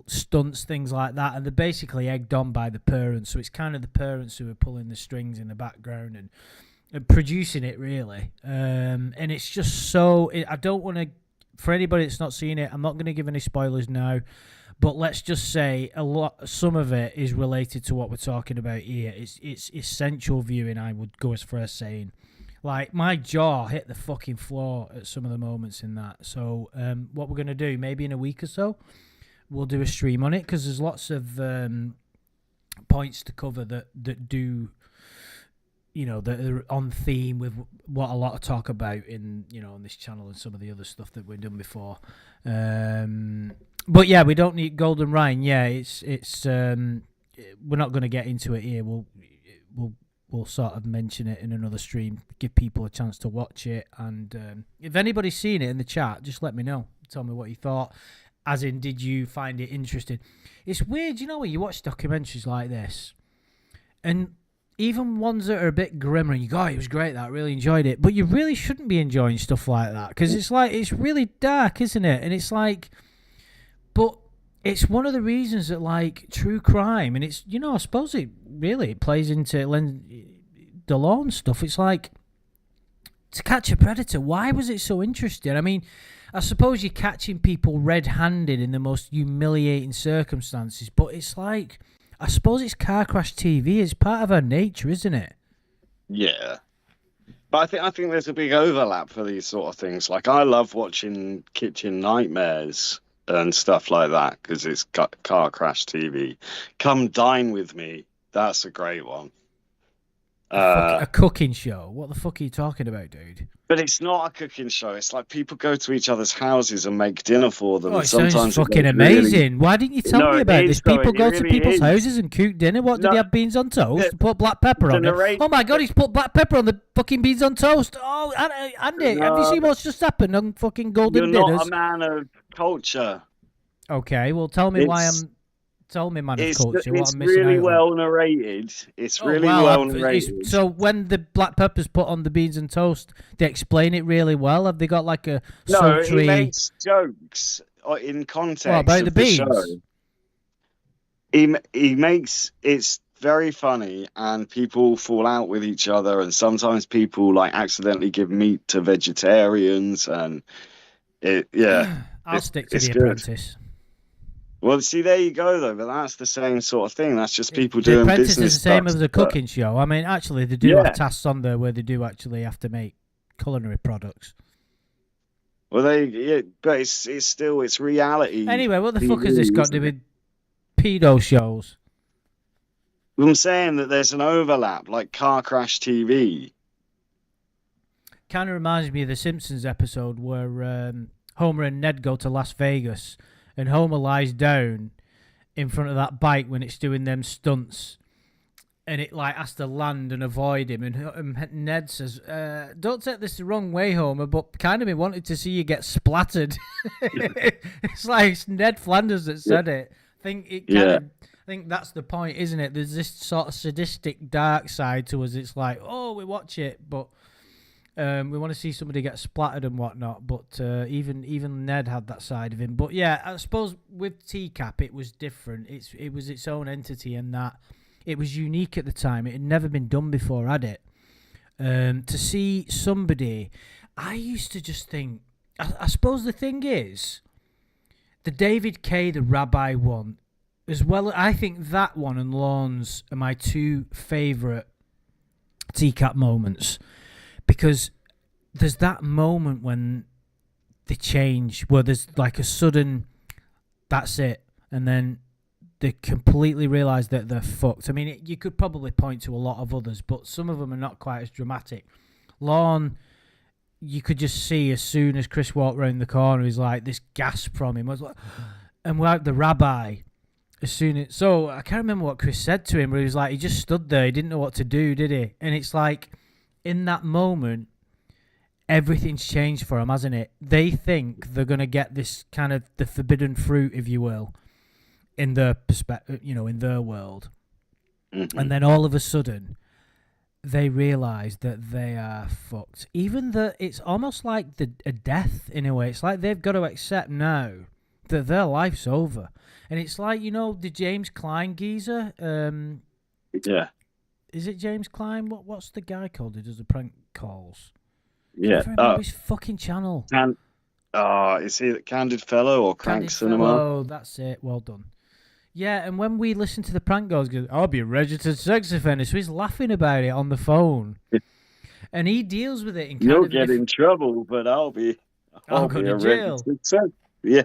stunts, things like that, and they're basically egged on by the parents. So it's kind of the parents who are pulling the strings in the background and producing it, really. And it's just so... I don't want to... For anybody that's not seen it, I'm not going to give any spoilers now, but let's just say some of it is related to what we're talking about here. It's essential viewing, I would go as far as saying. Like, my jaw hit the fucking floor at some of the moments in that. So what we're going to do, maybe in a week or so, we'll do a stream on it, because there's lots of points to cover that do... that are on theme with what a lot of talk about in, on this channel and some of the other stuff that we've done before. But yeah, we don't need Golden Ryan. Yeah, it's we're not going to get into it here. We'll sort of mention it in another stream, give people a chance to watch it. And if anybody's seen it in the chat, just let me know. Tell me what you thought. As in, did you find it interesting? It's weird, when you watch documentaries like this, and even ones that are a bit grimmer, and you go, it was great, that I really enjoyed it. But you really shouldn't be enjoying stuff like that, because it's really dark, isn't it? And it's like, but it's one of the reasons that, like, true crime, and it's, I suppose it plays into the Lorne stuff. It's like, To Catch a Predator, why was it so interesting? I mean, I suppose you're catching people red-handed in the most humiliating circumstances, but it's like... I suppose it's car crash TV. It's part of our nature, isn't it? Yeah, but I think there's a big overlap for these sort of things. Like, I love watching Kitchen Nightmares and stuff like that because it's car crash TV. Come Dine With Me. That's a great one. A cooking show. What the fuck are you talking about, dude? But it's not a cooking show. It's like people go to each other's houses and make dinner for them. Oh, and it sounds sometimes fucking amazing. Why didn't you tell me about this? People go to people's houses and cook dinner. What, did he have beans on toast? Put black pepper on it? Oh my God, he's put black pepper on the fucking beans on toast. Oh, Andy, have you seen what's just happened on fucking Golden Dinners? You're not a man of culture. Okay, well, tell me why I'm Tell me, man of culture, what It's I'm missing really out on. well narrated. It's Oh really well, well narrated. so when the black pepper's put on the beans and toast, they explain it really well. Have they got like a No, he sultry? makes jokes in What context about the of the show. beans? He makes it's very funny, and people fall out with each other, and sometimes people like accidentally give meat to vegetarians, and I'll stick to it's The good. Apprentice. Well, see, there you go, though. But that's the same sort of thing. That's just people The doing Apprentice is business the same stuff. as a But cooking show. I mean, actually, they do have yeah, tasks on there where they do actually have to make culinary products. well, but it's still it's reality Anyway, what the fuck has this TV, got to do isn't it? with pedo shows? I'm saying that there's an overlap, like Car Crash TV. Kind of reminds me of the Simpsons episode where Homer and Ned go to Las Vegas, and Homer lies down in front of that bike when it's doing them stunts, and it like has to land and avoid him. And Ned says, "Don't take this the wrong way, Homer, but kind of me wanted to see you get splattered." It's like it's Ned Flanders that said it. Yeah. I think that's the point, isn't it? There's this sort of sadistic dark side to us. It's like, oh, we watch it, but we want to see somebody get splattered and whatnot. But even Ned had that side of him. But yeah, I suppose with TCAP it was different. It was its own entity, and that it was unique at the time. It had never been done before, had it? To see somebody, I used to just think. I suppose the thing is, the David Kay, the Rabbi one, as well. I think that one and Lorne's are my two favourite TCAP moments, because there's that moment when they change, where there's like a sudden, that's it, and then they completely realise that they're fucked. I mean, you could probably point to a lot of others, but some of them are not quite as dramatic. Lorne, you could just see as soon as Chris walked round the corner, he's like, this gasp from him was like, and without the Rabbi, as soon as, so I can't remember what Chris said to him, but he was like, he just stood there, he didn't know what to do, did he? And it's like, in that moment, everything's changed for them, hasn't it? They think they're going to get this kind of the forbidden fruit, if you will, in their perspective, in their world. Mm-hmm. And then all of a sudden, they realise that they are fucked. Even that it's almost like a death in a way. It's like they've got to accept now that their life's over. And it's like, the James Clyne geezer. Yeah. Is it James Clyne? What's the guy called who does the prank calls? Yeah. I remember his fucking channel. Is he Candid Fellow or Crank Candid Cinema? Fellow, that's it. Well done. Yeah, and when we listen to the prank calls, he goes, I'll be a registered sex offender. So he's laughing about it on the phone. And he deals with it in kind You'll of get in trouble, but I'll go be to jail. Yeah.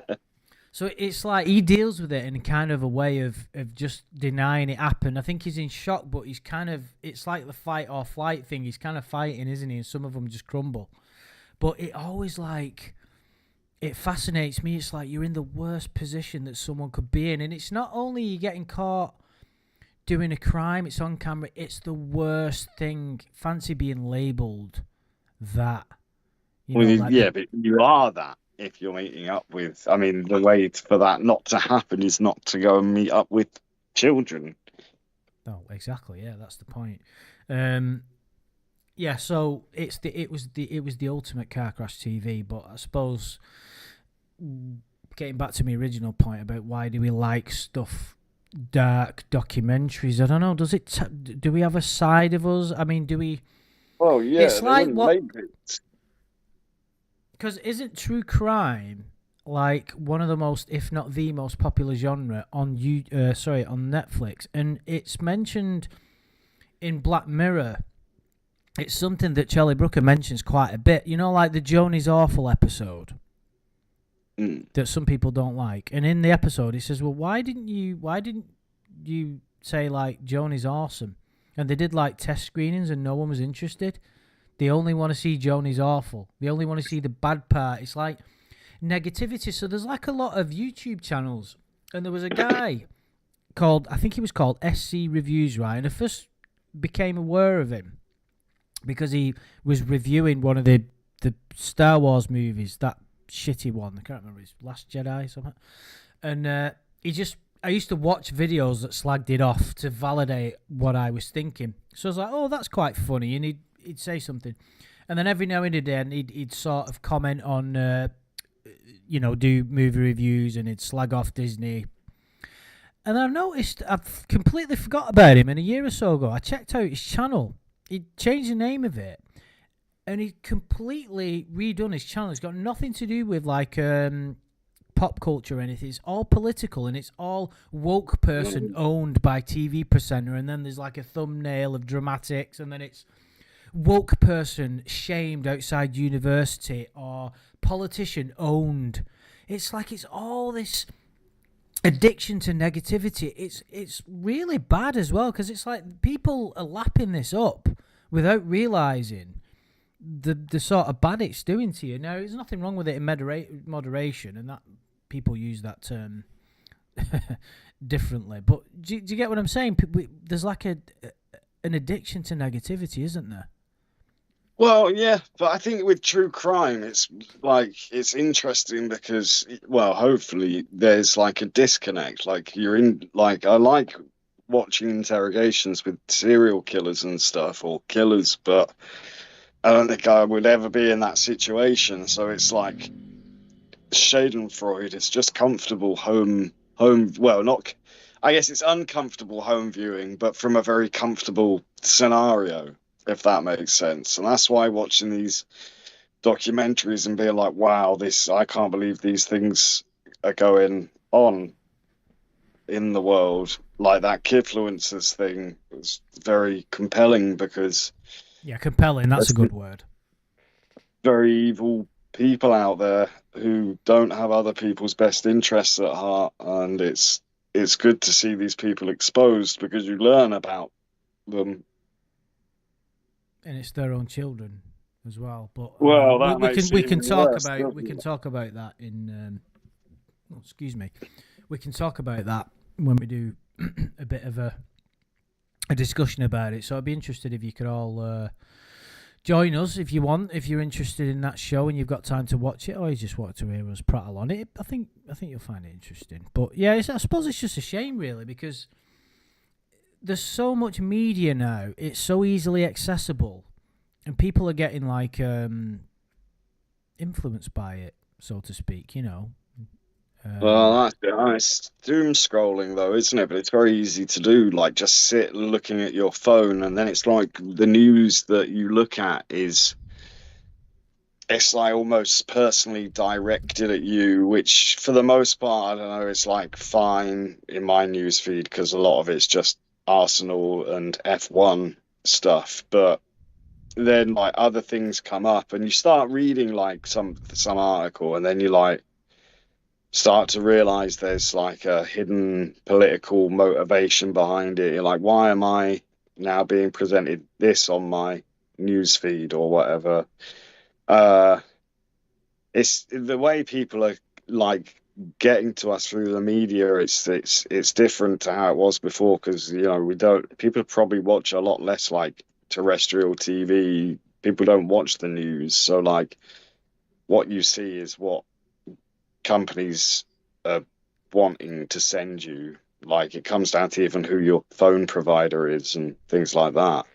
So it's like he deals with it in kind of a way of just denying it happened. I think he's in shock, but he's kind of, it's like the fight or flight thing. He's kind of fighting, isn't he? And some of them just crumble. But it always it fascinates me. It's like you're in the worst position that someone could be in. And it's not only you getting caught doing a crime, it's on camera. It's the worst thing. Fancy being labelled that. But you are that. If you're meeting up with, I mean, the way for that not to happen is not to go and meet up with children. Oh, exactly. Yeah, that's the point. Yeah, so it was the ultimate car crash TV. But I suppose getting back to my original point about why do we like stuff, dark documentaries? I don't know. Does it? Do we have a side of us? I mean, do we? Well, yeah, it's like what? Make it. Because isn't true crime like one of the most, if not the most popular genre on on Netflix? And it's mentioned in Black Mirror. It's something that Charlie Brooker mentions quite a bit. Like the Joni's Awful episode that some people don't like. And in the episode, he says, "Well, why didn't you say like Joni's awesome?" And they did like test screenings, and no one was interested. They only want to see Joni's awful. They only want to see the bad part. It's like negativity. So there's like a lot of YouTube channels. And there was a guy I think he was called SC Reviews, right? And I first became aware of him because he was reviewing one of the Star Wars movies, that shitty one. I can't remember, his Last Jedi or something. And he just I used to watch videos that slagged it off to validate what I was thinking. So I was like, oh, that's quite funny, and he'd say something, and then every now and then he'd sort of comment on, do movie reviews, and he'd slag off Disney. And I've noticed I've completely forgot about him. And a year or so ago, I checked out his channel. He'd changed the name of it, and he'd completely redone his channel. It's got nothing to do with like pop culture or anything. It's all political, and it's all woke person owned by TV presenter. And then there's like a thumbnail of dramatics, and then it's woke person shamed outside university or politician owned. It's like it's all this addiction to negativity. It's really bad as well, because it's like people are lapping this up without realizing the sort of bad it's doing to you. Now, there's nothing wrong with it in moderation, and that people use that term differently. But do you get what I'm saying? There's like an addiction to negativity, isn't there? Well, yeah, but I think with true crime, it's interesting because, well, hopefully there's like a disconnect. Like I like watching interrogations with serial killers and stuff, or killers, but I don't think I would ever be in that situation. So it's like Schadenfreude. It's just comfortable home. Well, not. I guess it's uncomfortable home viewing, but from a very comfortable scenario, if that makes sense. And that's why watching these documentaries and being like, wow, I can't believe these things are going on in the world. Like that Kidfluencers thing was very compelling, because compelling, that's a good word. Very evil people out there who don't have other people's best interests at heart, and it's good to see these people exposed, because you learn about them. And it's their own children as well. But we can talk about that in. Excuse me. We can talk about that when we do a bit of a discussion about it. So I'd be interested if you could all join us if you want. If you're interested in that show and you've got time to watch it, or you just want to hear us prattle on it, I think you'll find it interesting. But yeah, I suppose it's just a shame, really, because there's so much media now. It's so easily accessible, and people are getting like influenced by it, so to speak. Well, it's doom scrolling though, isn't it? But it's very easy to do. Like just sit looking at your phone, and then it's like the news that you look at it's like almost personally directed at you, which for the most part, I don't know, it's like fine in my news feed, because a lot of it's just Arsenal and F1 stuff. But then like other things come up, and you start reading like some article, and then you like start to realize there's like a hidden political motivation behind it. You're like, why am I now being presented this on my news feed or whatever? It's the way people are like getting to us through the media. It's different to how it was before, because people probably watch a lot less like terrestrial TV. People don't watch the news, so like what you see is what companies are wanting to send you. Like it comes down to even who your phone provider is and things like that.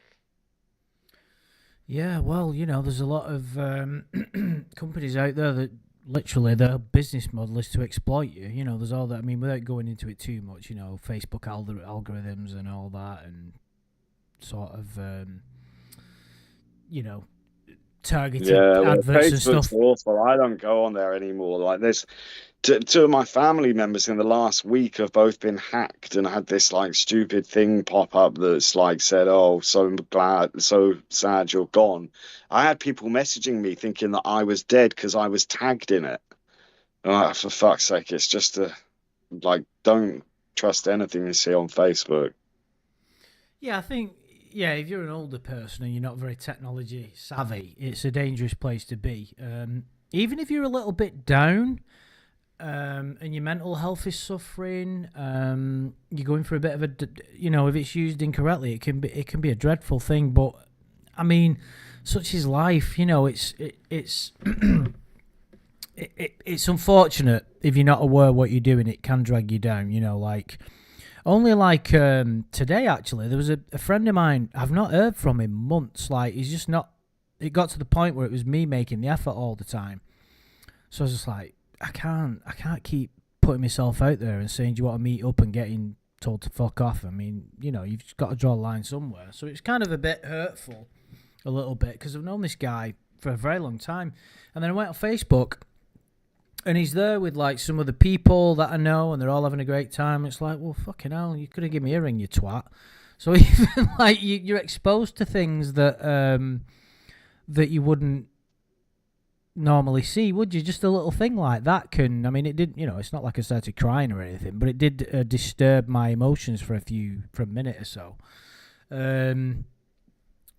Yeah, well, there's a lot of companies out there that literally their business model is to exploit you. There's all that. I mean, without going into it too much, Facebook algorithms and all that, and sort of, targeted adverts and stuff. Awful. I don't go on there anymore. Like there's two of my family members in the last week have both been hacked and had this like stupid thing pop up that's like said, "Oh, so glad, so sad you're gone." I had people messaging me thinking that I was dead because I was tagged in it. For fuck's sake, it's just don't trust anything you see on Facebook. Yeah, I think. Yeah, if you're an older person and you're not very technology savvy, it's a dangerous place to be. Even if you're a little bit down, and your mental health is suffering, you're going for a bit of if it's used incorrectly, it can be a dreadful thing. But I mean, such is life. It's it's unfortunate if you're not aware what you're doing. It can drag you down. Like only like today actually, there was a friend of mine. I've not heard from him months. Like he's just not. It got to the point where it was me making the effort all the time. So I was just like, I can't keep putting myself out there and saying, do you want to meet up and getting told to fuck off? I mean, you've just got to draw a line somewhere. So it's kind of a bit hurtful, a little bit, because I've known this guy for a very long time. And then I went on Facebook, and he's there with like some of the people that I know, and they're all having a great time. It's like, well, fucking hell, you could have given me a ring, you twat. So even like you're exposed to things that that you wouldn't normally see, would you? Just a little thing like that can, I mean, it did, it's not like I started crying or anything, but it did disturb my emotions for a minute or so.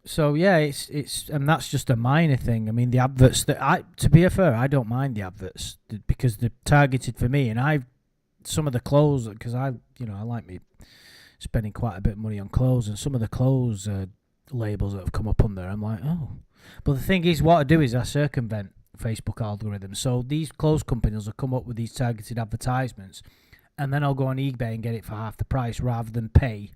So yeah, it's and that's just a minor thing. I mean, the adverts to be fair, I don't mind the adverts because they're targeted for me, and some of the clothes, because I like me spending quite a bit of money on clothes, and some of the clothes labels that have come up on there, I'm like, oh. But the thing is, what I do is I circumvent Facebook algorithms. So these clothes companies will come up with these targeted advertisements, and then I'll go on eBay and get it for half the price rather than pay,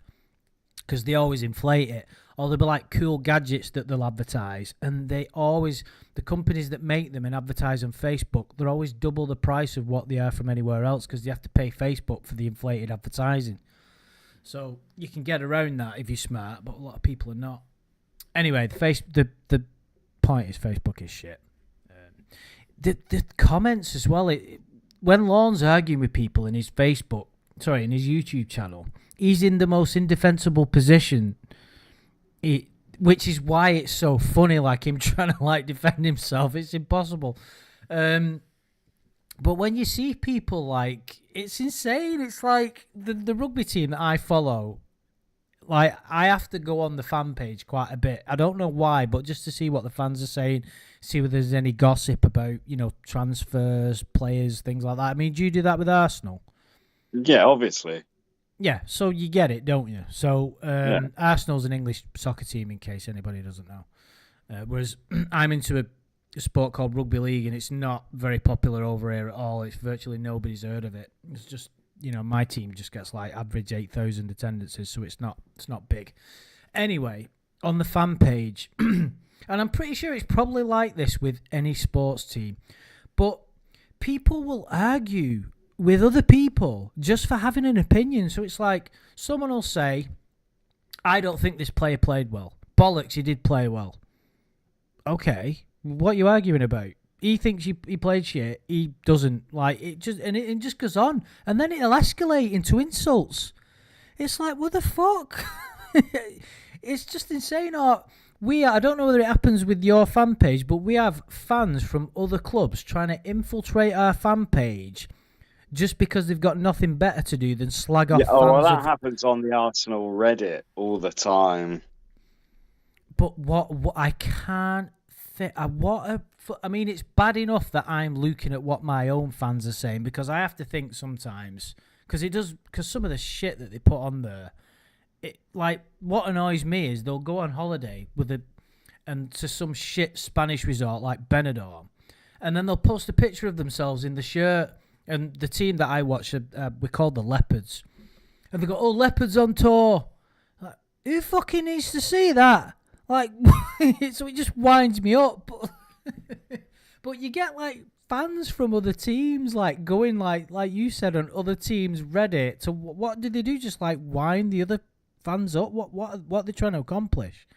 because they always inflate it. Or there'll be like cool gadgets that they'll advertise, and the companies that make them and advertise on Facebook, they're always double the price of what they are from anywhere else, because they have to pay Facebook for the inflated advertising. So you can get around that if you're smart, but a lot of people are not. Anyway, the point is Facebook is shit. The comments as well. When Lorne's arguing with people in his YouTube channel, he's in the most indefensible position. Which is why it's so funny, like him trying to like defend himself. It's impossible. But when you see people, like, it's insane. It's like the rugby team that I follow. Like, I have to go on the fan page quite a bit. I don't know why, but just to see what the fans are saying, see whether there's any gossip about, transfers, players, things like that. I mean, do you do that with Arsenal? Yeah, obviously. Yeah, so you get it, don't you? So Arsenal's an English soccer team, in case anybody doesn't know. Whereas I'm into a sport called rugby league, and it's not very popular over here at all. It's virtually nobody's heard of it. It's just, my team just gets like average 8,000 attendances, so it's not big. Anyway, on the fan page, and I'm pretty sure it's probably like this with any sports team, but people will argue with other people just for having an opinion. So it's like someone will say, I don't think this player played well. Bollocks, he did play well. Okay, what are you arguing about? He thinks he played shit. He doesn't. Like, it just goes on, and then it'll escalate into insults. It's like, what the fuck? It's just insane. I don't know whether it happens with your fan page, but we have fans from other clubs trying to infiltrate our fan page just because they've got nothing better to do than slag off fans. Well, that happens on the Arsenal Reddit all the time. But what I can't think. I mean, it's bad enough that I'm looking at what my own fans are saying, because I have to think sometimes, because some of the shit that they put on there. Like, what annoys me is they'll go on holiday and to some shit Spanish resort like Benidorm, and then they'll post a picture of themselves in the shirt. And the team that I watch, we're called the Leopards. And they go, oh, Leopards on tour. Like, who fucking needs to see that? Like, so it just winds me up. But you get, like, fans from other teams, like, going, like you said, on other teams' Reddit. So what did they do? Just, like, wind the other fans up? What are they trying to accomplish?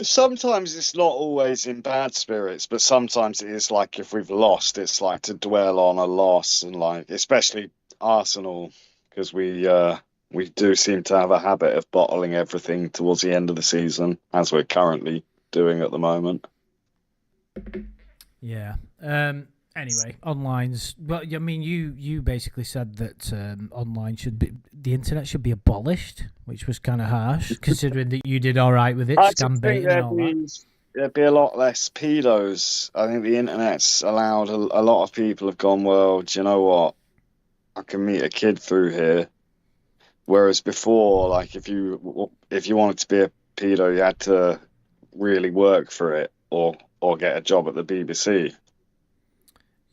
Sometimes it's not always in bad spirits, but sometimes it is like if we've lost, it's like to dwell on a loss, and like especially Arsenal, because we do seem to have a habit of bottling everything towards the end of the season, as we're currently doing at the moment. Yeah. Anyway, online's. Well, I mean, you basically said that the internet should be abolished, which was kind of harsh, considering that you did all right with it, scam baiting and all that. There'd be a lot less pedos. I think the internet's allowed a lot of people have gone, well, do you know what? I can meet a kid through here. Whereas before, like if you wanted to be a pedo, you had to really work for it or get a job at the BBC.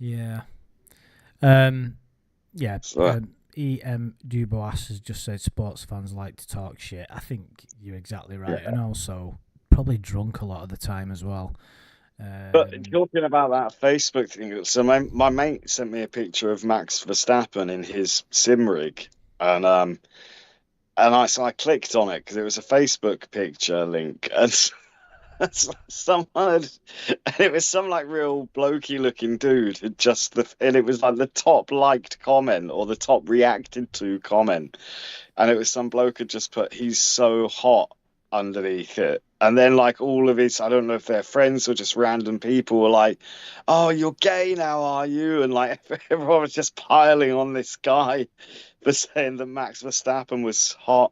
Yeah. Um, yeah. So E.M. Dubois has just said sports fans like to talk shit. I think you're exactly right. yeah. And also, probably drunk a lot of the time as well. But Um, talking about that Facebook thing, so my mate sent me a picture of Max Verstappen in his sim rig, and I clicked on it because it was a Facebook picture link, and someone had, and it was some like real blokey looking dude had and it was like the top liked comment or the top reacted to comment, and it was some bloke had just put he's so hot underneath it. And then like all of his, I don't know if they're friends or just random people were like, "Oh, you're gay now, are you?" And like everyone was just piling on this guy for saying that Max Verstappen was hot.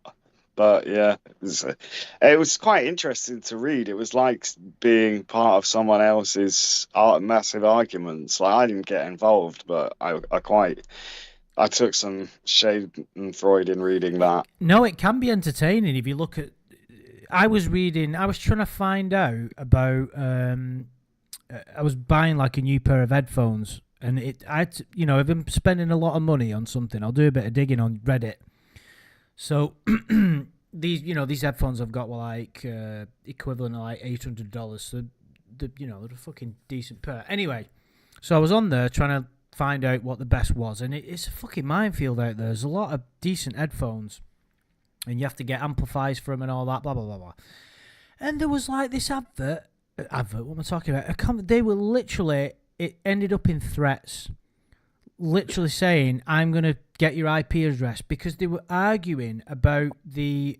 But yeah, it was quite interesting to read. It was like being part of someone else's massive arguments. Like I didn't get involved, but I took some shade and Freud in reading that. no, it can be entertaining if you look at. I was trying to find out about. I was buying like a new pair of headphones, and if I'm spending a lot of money on something, I'll do a bit of digging on Reddit. So these headphones I've got were like equivalent of like $800. So they're a fucking decent pair. Anyway, so I was on there trying to find out what the best was, and it's a fucking minefield out there. There's a lot of decent headphones, and you have to get amplifiers for them and all that, blah blah blah blah. And there was like this advert. What am I talking about? They were literally. It ended up in threats, literally saying, "I'm gonna get your IP address," because they were arguing about the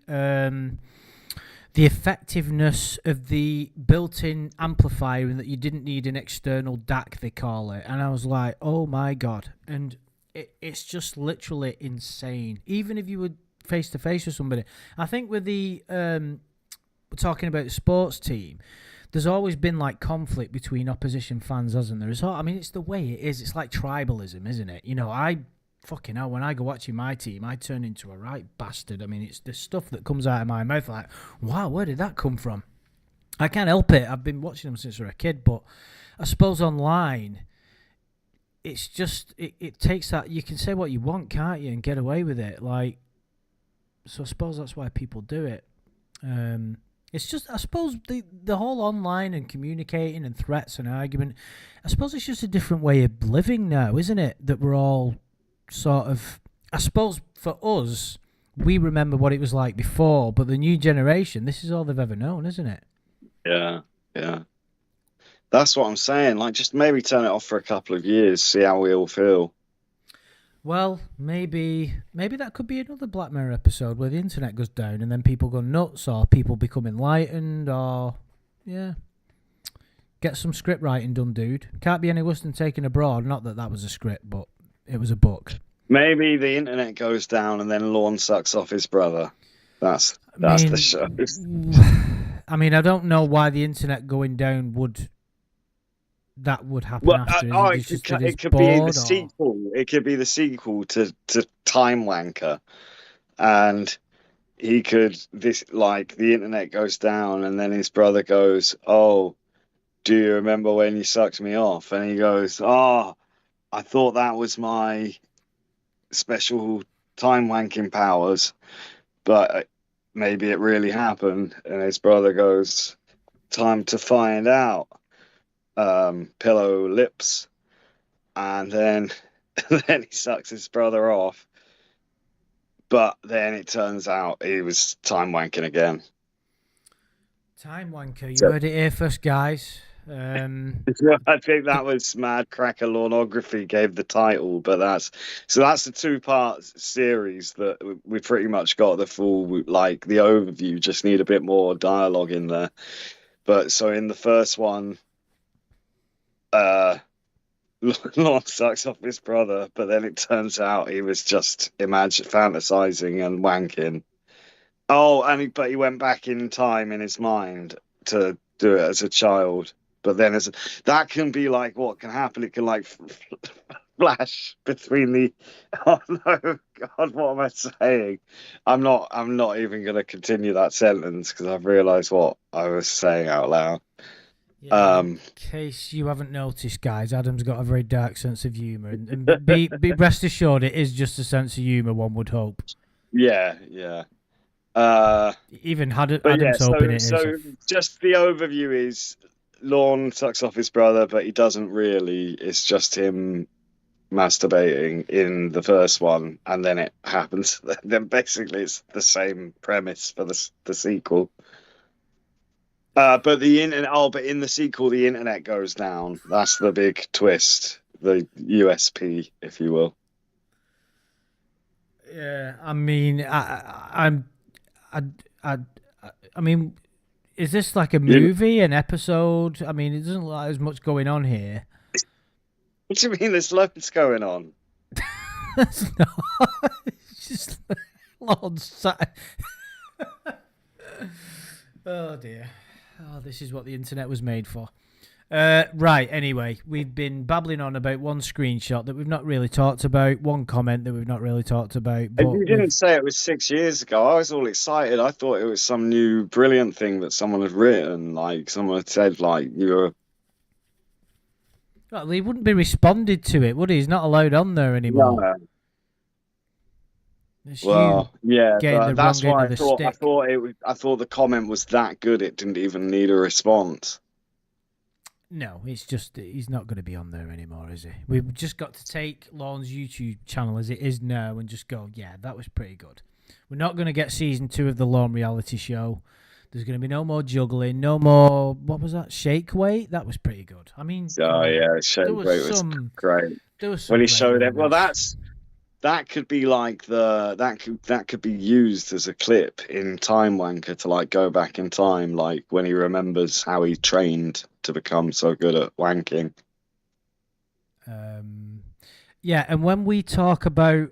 effectiveness of the built-in amplifier and that you didn't need an external DAC, they call it. And I was like, oh my god. And it's just literally insane. Even if you were face-to-face with somebody. I think with we're talking about the sports team, there's always been like conflict between opposition fans, hasn't there? It's the way it is. It's like tribalism, isn't it? Fucking hell, when I go watching my team, I turn into a right bastard. I mean, it's the stuff that comes out of my mouth like, wow, where did that come from? I can't help it. I've been watching them since I was a kid, but I suppose online, it's just, it takes that, you can say what you want, can't you, and get away with it. Like, so I suppose that's why people do it. It's just, I suppose, the whole online and communicating and threats and argument, I suppose it's just a different way of living now, isn't it? That we're all sort of, I suppose for us, we remember what it was like before, but the new generation, this is all they've ever known, isn't it? Yeah, yeah. That's what I'm saying. Like, just maybe turn it off for a couple of years, see how we all feel. Well, maybe that could be another Black Mirror episode where the internet goes down and then people go nuts, or people become enlightened, or yeah, get some script writing done, dude. Can't be any worse than Taken Abroad. Not that was a script, but it was a book. Maybe the internet goes down and then Lorne sucks off his brother. That's the show. I don't know why the internet going down would happen Well, after. it could be the sequel. It could be the sequel to Time Wanker, and he could the internet goes down and then his brother goes, "Oh, do you remember when you sucked me off?" And he goes, "Oh, I thought that was my special time wanking powers, but maybe it really happened." And his brother goes, "Time to find out." Pillow lips, and then then he sucks his brother off. But then it turns out he was time wanking again. Time wanker. You heard it here first, guys. I think that was Mad Cracker Lornography gave the title, but that's the two-part series that we pretty much got the full, like the overview. Just need a bit more dialogue in there. But so in the first one, Lorne sucks off his brother, but then it turns out he was just fantasizing and wanking. Oh, but he went back in time in his mind to do it as a child. But then that can be like what can happen. It can like flash between the. Oh no, God, what am I saying? I'm not even going to continue that sentence because I've realised what I was saying out loud. Yeah, in case you haven't noticed, guys, Adam's got a very dark sense of humour, and be rest assured, it is just a sense of humour. One would hope. Yeah, yeah. Uh, Even but yeah, Adam's hoping it is. so just the overview is Lorne sucks off his brother, but he doesn't really. It's just him masturbating in the first one, and then it happens. Then basically, it's the same premise for the sequel. But the internet. Oh, but in the sequel, the internet goes down. That's the big twist, the USP, if you will. Yeah, I mean, I mean, is this like a movie, an episode? I mean, it doesn't look like there's much going on here. What do you mean? There's loads going on. That's not. It's just Lord. Oh dear. Oh, this is what the internet was made for. Right, anyway, we've been babbling on about one screenshot that we've not really talked about, one comment that we've not really talked about. But You didn't say it was 6 years ago. I was all excited. I thought it was some new brilliant thing that someone had written. Like, someone had said, like, you were... Well, he wouldn't be responded to it, would he? He's not allowed on there anymore. No. It's Well, yeah, but that's why I thought I thought the comment was that good it didn't even need a response. No, it's just he's not going to be on there anymore, is he? We've just got to take Lorne's YouTube channel as it is now and just go, yeah, that was pretty good. We're not going to get season 2 of the Lorne reality show. There's going to be no more juggling, no more, what was that, shake weight? That was pretty good. I mean, yeah, shake weight was great. There was some when he showed it. Well, that could be like that could be used as a clip in Time Wanker to like go back in time, like when he remembers how he trained to become so good at wanking. Yeah, and when we talk about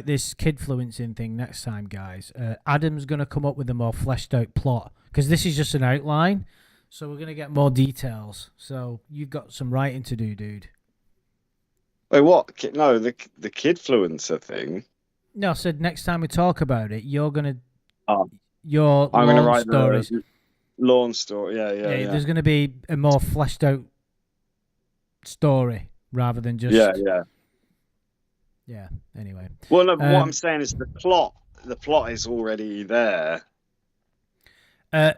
this kid-fluencing thing next time, guys, Adam's going to come up with a more fleshed out plot because this is just an outline, so we're going to get more details. So you've got some writing to do, dude. Wait, what? No, the kid-fluencer thing. No, I said next time we talk about it, you're going to... I'm going to write stories. Lorne story, yeah. There's going to be a more fleshed out story rather than just... Yeah, anyway. Well, no, what I'm saying is the plot is already there.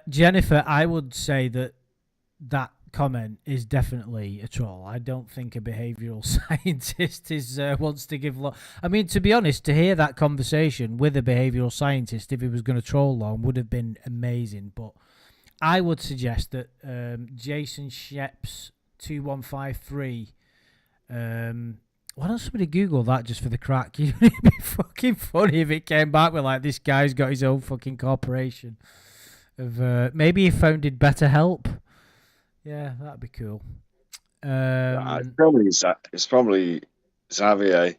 Jennifer, I would say that comment is definitely a troll. I don't think a behavioural scientist wants to give... I mean, to be honest, to hear that conversation with a behavioural scientist, if he was going to troll Lorne, would have been amazing. But I would suggest that Jason Sheps 2153... why don't somebody Google that just for the crack? It'd be fucking funny if it came back with like, this guy's got his own fucking corporation. Maybe he founded BetterHelp. Yeah, that'd be cool. It's probably Xavier.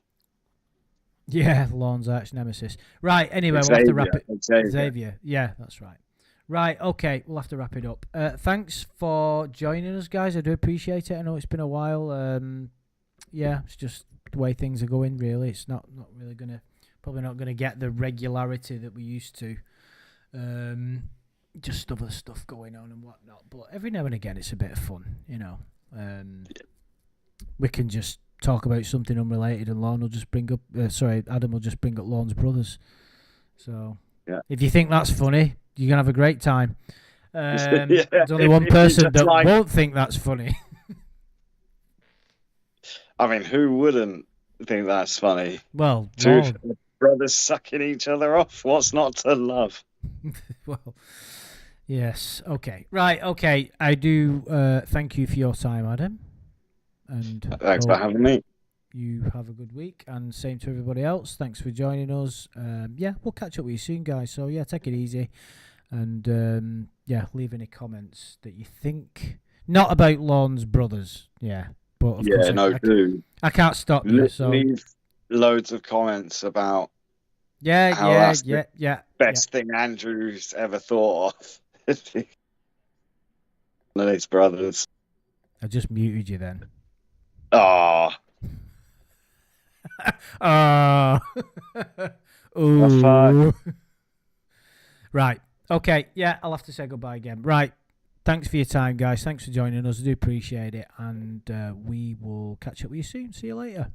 Yeah, Lorne's arch nemesis. Right, anyway, we'll have to wrap it. Xavier. Yeah, that's right. Right, okay, we'll have to wrap it up. Thanks for joining us, guys. I do appreciate it. I know it's been a while. Yeah, it's just the way things are going, really. It's not really probably not gonna get the regularity that we used to. Just other stuff going on and whatnot. But every now and again, it's a bit of fun, you know. We can just talk about something unrelated, and Lorne will just bring up. Adam will just bring up Lorne's brothers. So, if you think that's funny, you're gonna have a great time. There's only one person that won't think that's funny. I mean, who wouldn't think that's funny? Well, two brothers sucking each other off. What's not to love? Well, yes. Okay. Right. Okay. I do thank you for your time, Adam. And thanks for having me. You have a good week, and same to everybody else. Thanks for joining us. We'll catch up with you soon, guys. So take it easy, and leave any comments that you think not about Lorne's brothers. Yeah. But of course, I can't stop you. So leave loads of comments about best thing Andrew's ever thought of. One of his brothers. I just muted you then. Oh. Ooh. Right. Okay. Yeah, I'll have to say goodbye again. Right. Thanks for your time, guys. Thanks for joining us. I do appreciate it. And we will catch up with you soon. See you later.